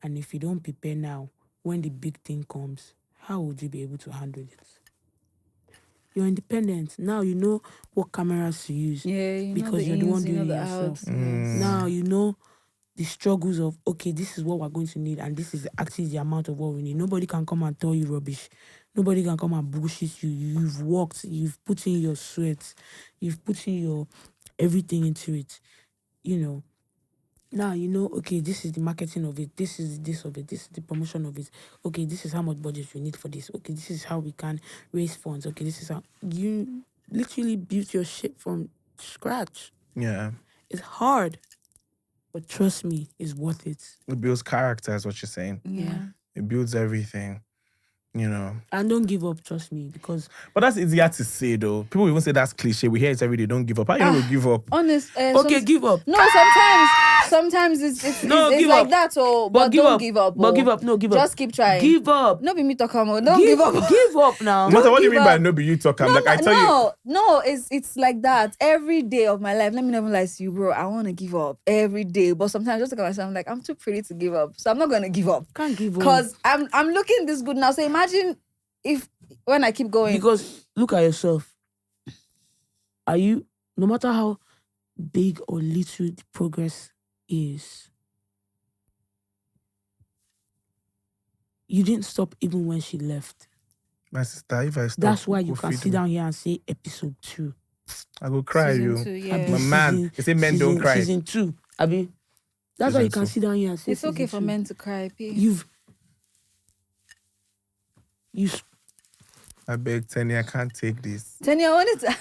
And if you don't prepare now, when the big thing comes, how would you be able to handle it? You're independent. Now you know what cameras to use. Yeah, because you're the one doing it yourself. Now you know the struggles of, okay, this is what we're going to need, and this is actually the amount of what we need. Nobody can come and tell you rubbish. Nobody can come and bullshit you. You've worked, you've put in your sweat, you've put in your everything into it. Now okay, this is the marketing of it, this is this of it, this is the promotion of it. Okay, this is how much budget we need for this. Okay, this is how we can raise funds. Okay, this is how you literally built your shit from scratch. Yeah. It's hard. But trust me, it's worth it. It builds character, is what you're saying. Yeah. It builds everything, And don't give up, trust me, because... But that's easier to say, though. People even say that's cliche. We hear it every day, don't give up. How you give up? Honest. Okay, give up. No, sometimes it's give like up. that. But give don't up. give up. But give up. No, give up. Just keep trying. Give up. No, be me talk about. Don't give up. Give up now. Martha, what do you give mean by up. no be you talk? I tell you. No, it's like that every day of my life. Let me never lie to you, bro. I want to give up every day, but sometimes I just look at myself, I'm like, I'm too pretty to give up, so I'm not gonna give up. Can't give up. Because I'm looking this good now. So imagine if when I keep going. Because look at yourself. Are you, no matter how big or little the progress is, you didn't stop even when she left. My sister, if I stop, That's why you go can feed sit me. down here and say episode 2. I go cry, Season you. 2, yeah. Abi My man, they say men don't cry. Season 2. Abi, that's why you can sit down here and say It's okay season for 2. men to cry. P. You I beg Teni, I can't take this. Teni, I wanted to.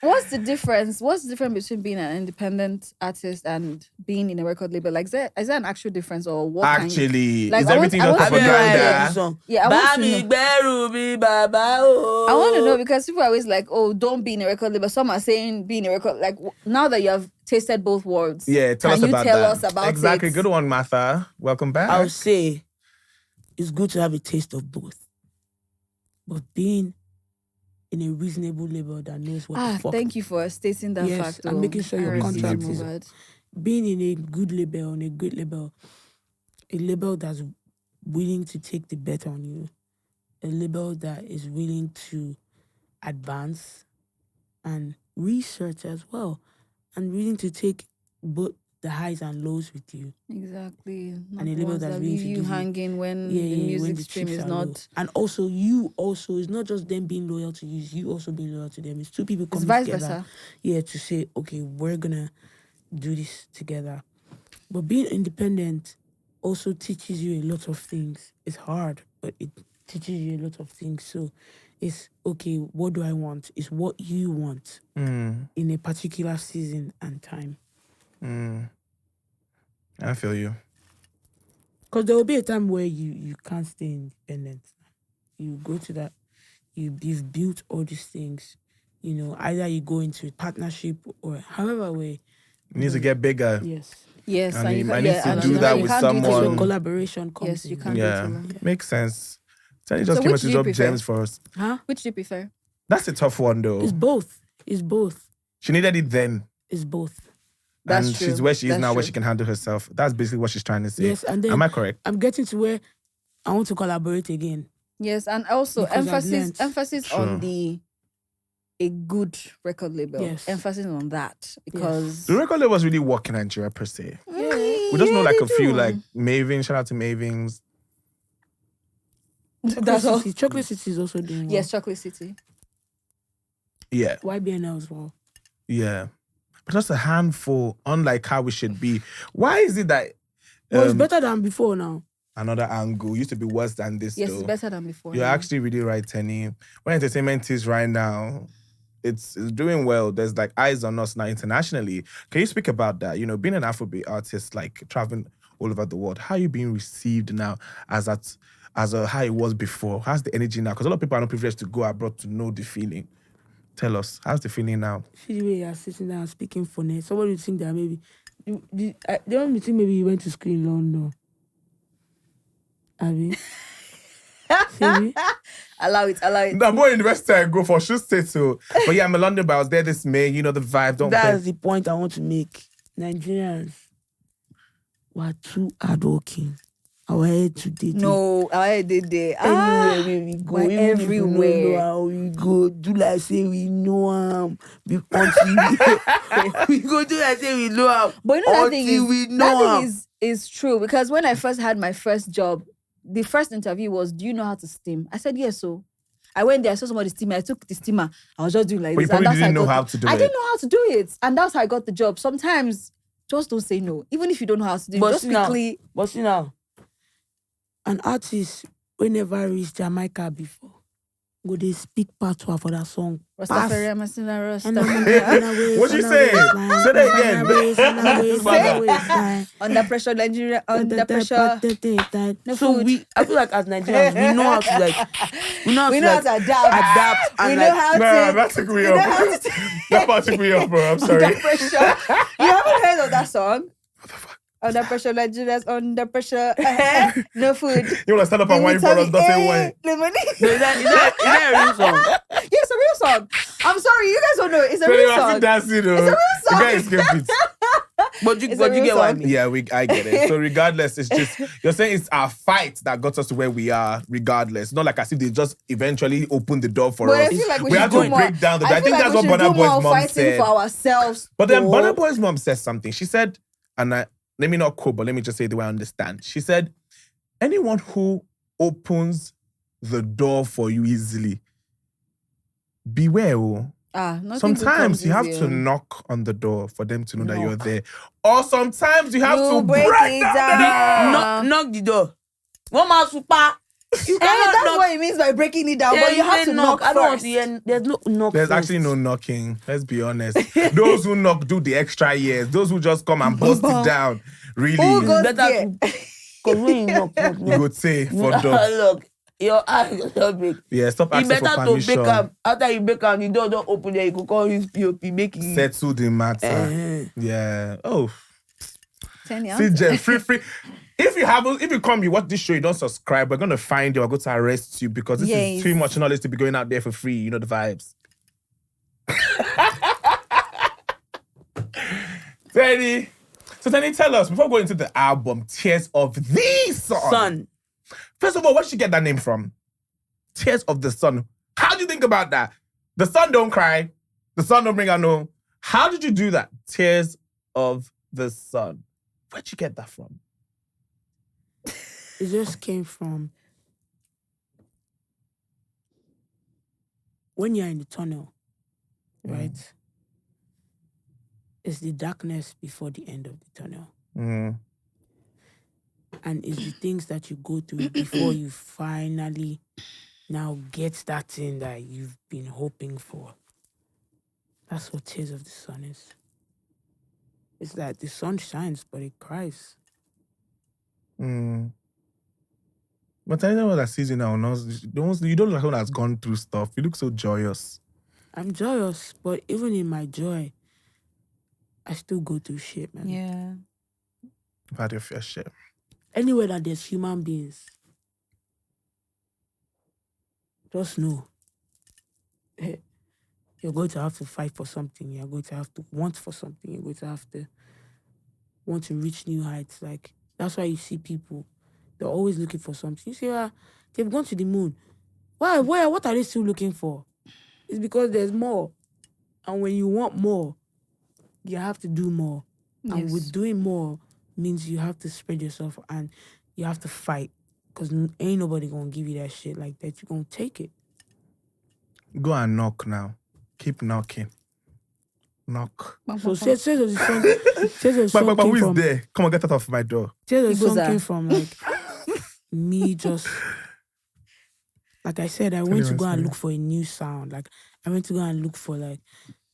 What's the difference? What's the difference between being an independent artist and being in a record label? Like, is there an actual difference, or what? Actually, Like, is I want- everything I not want to know. propaganda? Yeah, I want to know. I want to know because people are always like, "Oh, don't be in a record label." Some are saying be in a record. Like now that you have tasted both worlds, Yeah, tell us can you about tell that. us about exactly. it? Good one, Martha. Welcome back. I would say it's good to have a taste of both. But being in a reasonable label that knows what the fuck. Thank you for stating that Yes, fact. and making sure your contract is is- being in a good label, on a great label, a label that's willing to take the bet on you, a label that is willing to advance and research as well, and willing to take both the highs and lows with you. Exactly. Not And a the label ones that's that willing leave to you give you- hanging when Yeah, the yeah, music when the stream chips is are low. not. And also, it's not just them being loyal to you, it's you also being loyal to them. It's two people It's coming vice together. versa. Yeah, to say, okay, we're gonna do this together. But being independent also teaches you a lot of things. It's hard, but it teaches you a lot of things. So it's okay, what do I want? It's what you want in a particular season and time. I feel you. Because there will be a time where you can't stay independent. You go to that, you've built all these things. You know, either you go into a partnership or however way. It needs to get bigger. Yes. Yes, And and you you might can't, need yeah, to and do you that can't- you with can't do it That's where someone. collaboration comes Yes, you in. can't do it Yeah, alone. makes sense. Teni just So came which to do you drop prefer? gems for us. Huh? Which do you prefer? That's a tough one though. It's both. It's both. She needed it then. It's both. That's And true. she's where she is That's now, where true. she can handle herself. That's basically what she's trying to say. Yes, and then Am I correct? I'm getting to where I want to collaborate again. Yes, and also Because I've learnt. emphasis Sure. on a good record label. Yes. Emphasis on that because The record label was really working Nigeria per se. We just know like a few, like Maven. Shout out to Mavens. That's all. Chocolate City is also doing well. Yes, Chocolate City. Yeah, YBNL as well. yeah. But just a handful, unlike how we should be. Why is it that Well, it's better than before now. another angle used to be worse than this Yes, though? it's better than before. You're now. actually really right, Teni. Where entertainment is right now, it's doing well. There's like eyes on us now internationally. Can you speak about that? You know, being an Afrobeat artist, like traveling all over the world, how are you being received now as how it was before? How's the energy now? Because a lot of people are not privileged to go abroad to know the feeling. Tell us, how's the feeling now? See the way you're sitting down speaking funny. Somebody would think that maybe they want me to think maybe you went to school in London. Abby. See? Allow it. No, I'm more university I go for, should say so. But yeah, I'm in London, but I was there this May. You know the vibe, don't That's play. the point I want to make. Nigerians were too hardworking. Our head today. No, I did there. Everywhere where we go, we're even if we don't know everywhere. how we go, do like say we know him. Until we go do like say we know him. But you know that thing until is, we that know thing him. is true because when I first had my first job, the first interview was, "Do you know how to steam?" I said yes. So I went there, I saw somebody steaming. I took the steamer. I was just doing like But you this, and probably that's didn't how know I how got to do I it. didn't know how to do it, and that's how I got the job. Sometimes just don't say no, even if you don't know how to do it. But Just see now- quickly. But see now, an artist we never reached Jamaica before. Go they speak patois for that song. Rastafari, I'm a sinner, Rasta. What you say? Say that again. Under pressure, Nigeria. Under pressure. No So food. I feel like as Nigerians, we know how to We know how to adapt. and We know like, how to. Nah, that took me we know off. how to That part took me off, bro. I'm sorry. Under pressure. You haven't heard of that song? Under pressure, Nigerians under pressure. No food. You want to stand up and whine for us, don't say why. Lemonade. is that a real song? Yeah, it's a real song. I'm sorry, you guys don't know. It's a So real you have to song. dance, you know. It's a real The song. guy escaped it. But you It's a real get what I song. mean. Yeah, I get it. So regardless, it's just, you're saying it's our fight that got us to where we are, regardless. Not like as if they just eventually opened the door for But us. I feel like we We should have do to more. break down the. I feel think like that's we what should Burna do more Boy's mom fighting said. for ourselves. But then though. Burna Boy's mom says something. She said, and let me not quote, but let me just say the way I understand. She said, anyone who opens the door for you easily, beware. Oh. Nothing good Sometimes comes you have easy, to oh. knock on the door for them to know that you're Knock. there. Or sometimes you have You to break break it down down. Knock the door. One man super. You cannot That's knock. what it means by breaking it down. Yeah, but you have say to knock I don't want first. to hear. There's no knock. There's first. actually no knocking. Let's be honest. Those who knock do the extra years. Those who just come and bust it down. Really. Who goes Better there? Because when you knock, You go say for door. Look, your eyes are big. Yeah, stop It's asking for better to permission. bake am. After you bake am, the door don't open there. You go call his POP, make it. Settle the matter. Eh. Yeah. Oh. Teni, See, Jen, free. If you come, you watch this show, you don't subscribe, we're gonna find you or go to arrest you because this Yes. is too much knowledge to be going out there for free. You know the vibes. Teni. So Teni, tell us, before going into the album, Tears of the Sun. Son, First of all, where did she get that name from? Tears of the Sun. How do you think about that? The sun don't cry. The sun don't bring out no. How did you do that? Tears of the sun. Where'd you get that from? It just came from when you're in the tunnel, right? It's the darkness before the end of the tunnel. Mm. And it's the things that you go through before you finally now get that thing that you've been hoping for. That's what Tears of the Sun is. It's that the sun shines, but it cries. Mm. But anyone that sees you now, you don't look like someone that's gone through stuff. You look so joyous. I'm joyous, but even in my joy, I still go through shit, man. Yeah. You've had your fair share. Anywhere that there's human beings, just know you're going to have to fight for something. You're going to have to want for something. You're going to have to want to reach new heights. Like, that's why you see people, they're always looking for something. You say, they've gone to the moon. Why? What are they still looking for? It's because there's more. And when you want more, you have to do more. Yes. And with doing more means you have to spread yourself and you have to fight. Because ain't nobody going to give you that shit like that. You're going to take it. Go and knock now. Keep knocking. Knock. So Tears of the Sun, Tears of the Sun But came who is from... there? Come on, get out of my door. Tears of the Sun Iboza. came from, like, me just... Like I said, I went to go and look for a new sound. Like, I went to go and look for, like...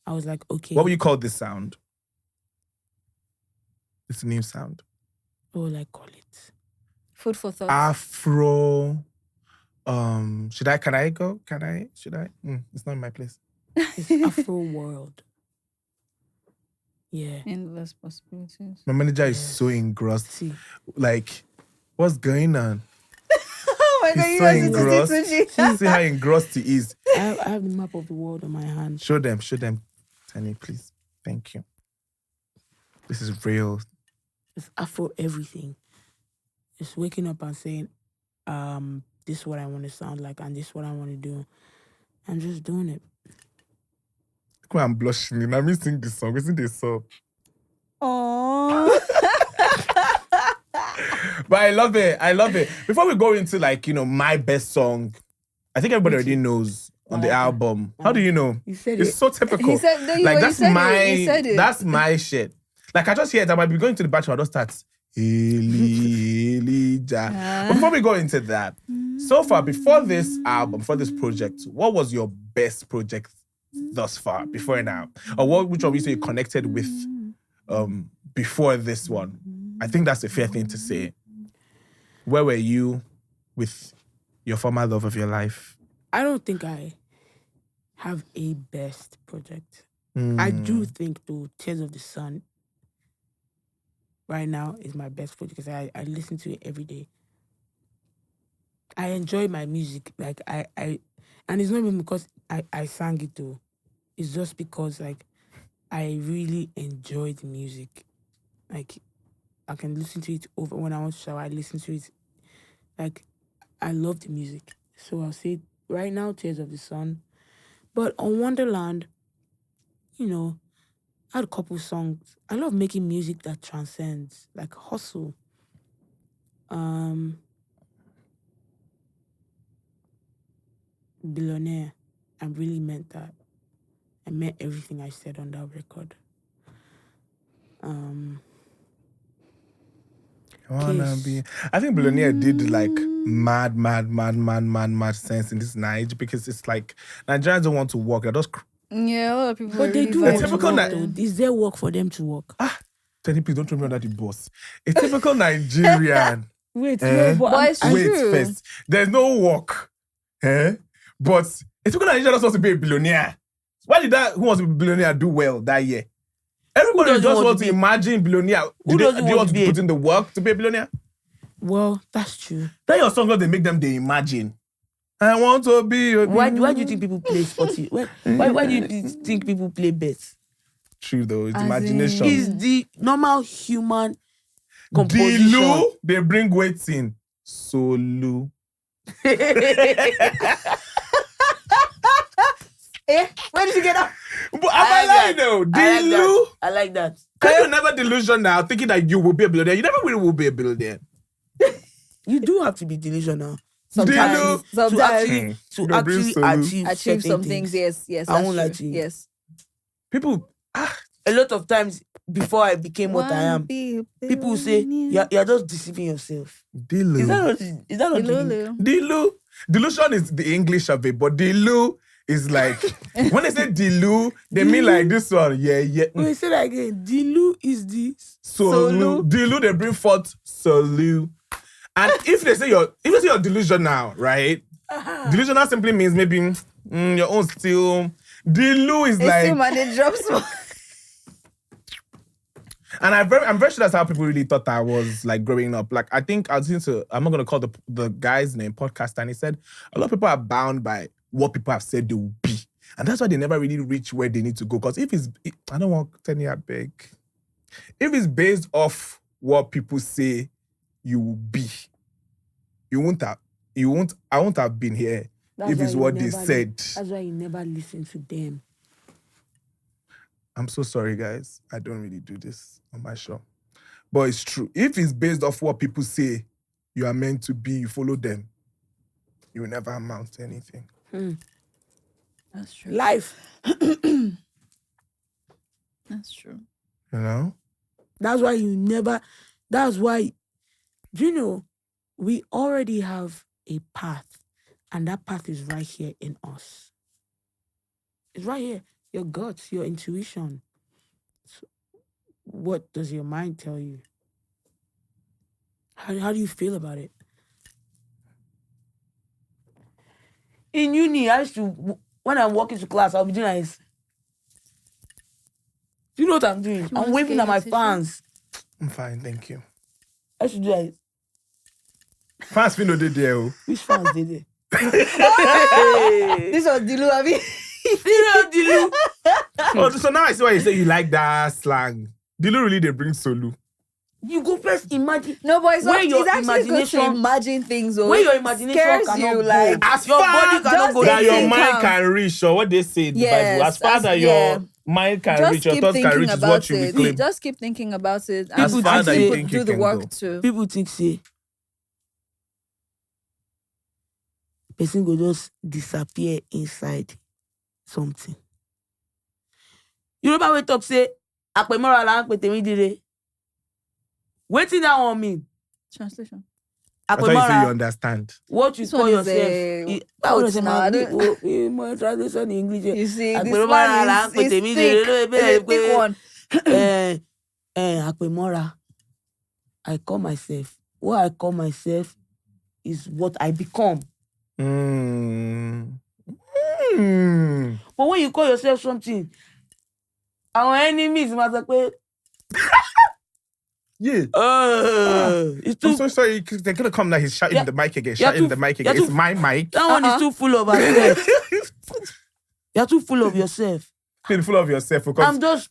I was like, okay. What would you call this sound? It's a new sound. What would I call it? Food for thought. Afro. Should I go? Should I? It's not in my place. It's Afro World. Yeah. Endless possibilities. My manager is so engrossed. See. Like, what's going on? Oh my God, He's you so guys engrossed. engrossed. See how engrossed he is. I have the map of the world on my hand. Show them, Teni, please. Thank you. This is real. It's Afro everything. It's waking up and saying, this is what I want to sound like and this is what I want to do. And just doing it. Look why I'm blushing. Let me sing this song. Listen to this song. Aww. But I love it. Before we go into my best song, I think everybody already knows on the album. How do you know? You said It's it. so typical. He said, no, like you that's said my it. You said it. that's my shit. Like I just hear it, I might be going to the bathroom, I just start Elijah. But before we go into that, so far before this album, before this project, what was your best project thus far, before and now? Or which one would you say you connected with before this one? I think that's a fair thing to say. Where were you with your former love of your life? I don't think I have a best project. I do think, though, Tears of the Sun right now is my best project because I listen to it every day. I enjoy my music. Like, and it's not even because I sang it, though. It's just because, like, I really enjoy the music. Like, I can listen to it over when I want to shower. I listen to it. Like, I love the music. So I'll say right now, Tears of the Sun. But on Wonderland, I had a couple songs. I love making music that transcends, like Hustle. Billionaire. I really meant that. I meant everything I said on that record. I think Billionaire did like mad sense in this age because it's like Nigerians don't want to work. They're just Yeah, a lot of people. But they really do vibe want to typical work, though. Is there work for them to work? Teni, please don't throw me under the bus. A typical Nigerian. Wait, Eh? no, But it's Wait true. first. There's no work. But a typical Nigerian just wants to be a billionaire. Why did that who wants to be a billionaire do well that year? Everybody doesn't just want wants to to be- imagine billionaire. Who Do doesn't you want want to to be put in the work to be a billionaire? Well, that's true. That your song, they make them they imagine. I want to be a Why do you think people play sporty? Why do you think people play bets? True though, it's As imagination. in- It's the normal human composition. Dilu, they bring weights in. Solu. Eh? Where did you get that? But am I lying though? Dilu. I like that. Can you never delusional thinking that you will be a billionaire? You never really will be a billionaire. You do have to be delusional Sometimes. to actually Solu. achieve Achieve certain some things. Yes, I that's won't true. lie to you. Yes. People, A lot of times before I became what I am, people will say you're just deceiving yourself. Dilu. Is that not Lulu. Dilu. Delusion is the English of it, but Dilu is like, when they say Dilu, they mean like this one. Yeah. When you say that again, Dilu is this. Solu. Dilu, they bring forth Solu. And if they say you're delusional, right? Delusional simply means maybe your own still. Dilu is It's like, still manage drops. and I'm very sure that's how people really thought I was like growing up. Like I think I was into, I'm not gonna call the guy's name podcast, and he said a lot of people are bound by what people have said they will be, and that's why they never really reach where they need to go. Because I don't want Teni big. If it's based off what people say you will be, I won't have been here. That's if why it's you what they never said. That's why you never listen to them. I'm so sorry, guys. I don't really do this on my show. But it's true. If it's based off what people say you are meant to be, you follow them, you will never amount to anything. That's true. Life. That's true. You know? That's why do you know, we already have a path, and that path is right here in us. It's right here. Your guts, your intuition. So what does your mind tell you? How do you feel about it? In uni, I used to, when I'm walking to class, I'll be doing like this. Do you know what I'm doing? want I'm to waving get at my your tissue? fans. I'm fine, thank you. I should do like this. Fans feel no dey there. Oh. Which fans did it? This was Dilu, Abi. Serious, Dilu. Oh, so now I see why you say you like that slang. Dilu really they bring Solu. You go first imagine. No, but it's, Where not, your it's actually good to imagination- imagine things. Oh. Where your imagination scares cannot you, go. like As Your far body cannot just go that think your there. mind calm. can reach, or what they say in the Yes, Bible. As far as- that yeah. your mind can Just reach, your keep thoughts can thinking reach is about what you will it. claim. Just keep thinking about it. As And far that actually you think do you the can work go. too. People think say person go just disappear inside something. You remember we talk say Akpemora la pe temi dire. Wetin that one mean? Translation. I thought you say you Akpemora, understand. what you This call one is yourself. a Báwo quote ló ṣe now, máa I gbé my translation in English? You see, this Akpemora one la pe is temi thick. dire. It's a thick one. Akpemora. I call myself. What I call myself is what I become. But when you call yourself something, our enemies must say, Yeah. it's I'm too, so sorry. They're gonna come now. He's shouting Yeah. the mic again. You're Shouting too- the mic you're again. It's too- my mic. that one is too full of yourself. You're too full of yourself. Feel full of yourself because I'm just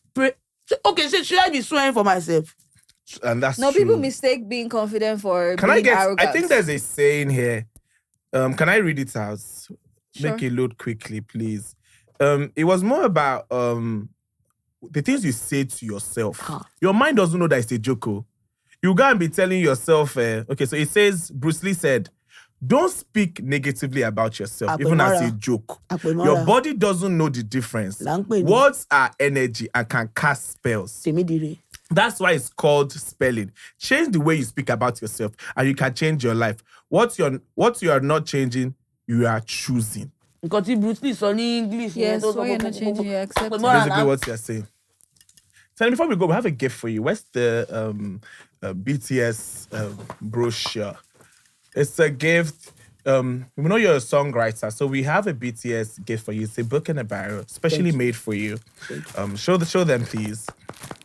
okay, so should I be swearing for myself? and that's No, true. people mistake being confident for Can being I get? arrogant. I think there's a saying here. Can I read it out? Sure. Make it load quickly, please. It was more about the things you say to yourself. Huh. Your mind doesn't know that it's a joke. Oh. You go and be telling yourself, okay, so it says, Bruce Lee said, don't speak negatively about yourself, even as a Akpemora. joke. Akpemora. Your body doesn't know the difference. Langpe ni. Words are energy and can cast spells. Temi dire. That's why it's called spelling. Change the way you speak about yourself and you can change your life. What you are not changing, you are choosing. Nǹkan tí Bruce Lee sọ ní English. Yes, yẹn tó why sọ you're pé not changing, you accept it. Akpemora Basically na- what you're saying. Tell me, before we go, we have a gift for you. Where's the BTS brochure? It's a gift. We know you're a songwriter, so we have a BTS gift for you. It's a book and a barrel, specially made for you. Show them, please.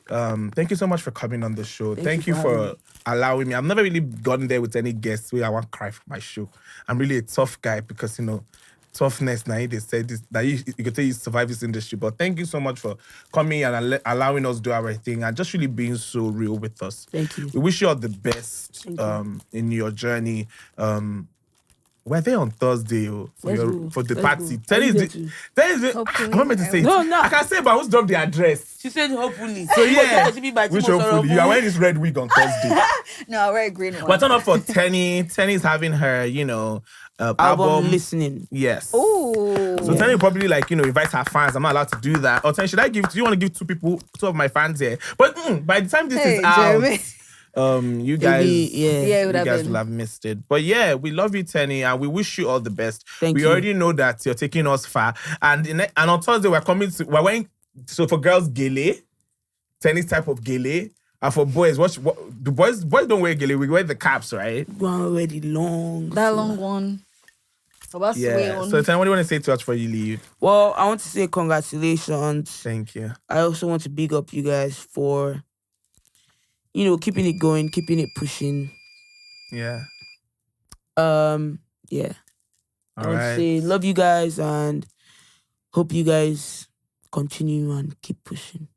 Thank you so much for coming on the show. Thank you for having for me. allowing me. I've never really gone there with any guests where I want to cry for my show. I'm really a tough guy because, toughness, now they said this, that you could tell you survive this industry. But thank you so much for coming and allowing us do our thing and just really being so real with us. Thank you. We wish you all the best Thank you. in your journey. We're there on Thursday Let's go. for the Let's party. go. Teni Are you there is too? Hopefully. I'm not meant to say it. No, no. I can say, but I won't drop the address. She said hopefully. So yeah, Which which hopefully you are wearing this red wig on Thursday. No, I wear a green one. We're turning up for Teni. Teni's having her, album listening. Yes. Oh. So Teni will probably invite her fans. I'm not allowed to do that. Or Teni, do you want to give two of my fans here? But by the time this is out, Jeremy. you guys, Yeah, it would you have guys been. will have missed it. But yeah, we love you, Teni, and we wish you all the best. Thank we you. already know that you're taking us far. And on Thursday we're wearing. So for girls, gele, Teni's type of gele. And for boys, what the boys don't wear gele. We wear the caps, right? Go on already long. That long one. So that's way Yeah. on. So Teni, what do you want to say to us before you leave? Well, I want to say congratulations. Thank you. I also want to big up you guys for, keeping it going, keeping it pushing. Yeah. Yeah. I All want to right. say love you guys and hope you guys continue and keep pushing.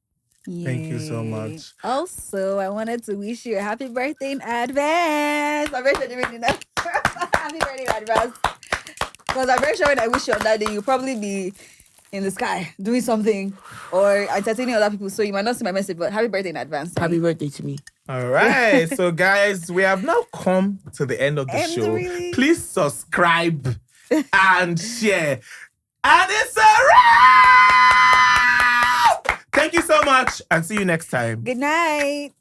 Thank you so much. Also, I wanted to wish you a happy birthday in advance. I'm very sure you really know. Happy birthday in advance. Because I'm very sure when I wish you on that day, you'll probably be in the sky doing something or entertaining other people. So you might not see my message, but happy birthday in advance. Happy birthday to me. All right. So, guys, we have now come to the end of the End, show. really? Please subscribe and share. And it's a wrap! Thank you so much and see you next time. Good night.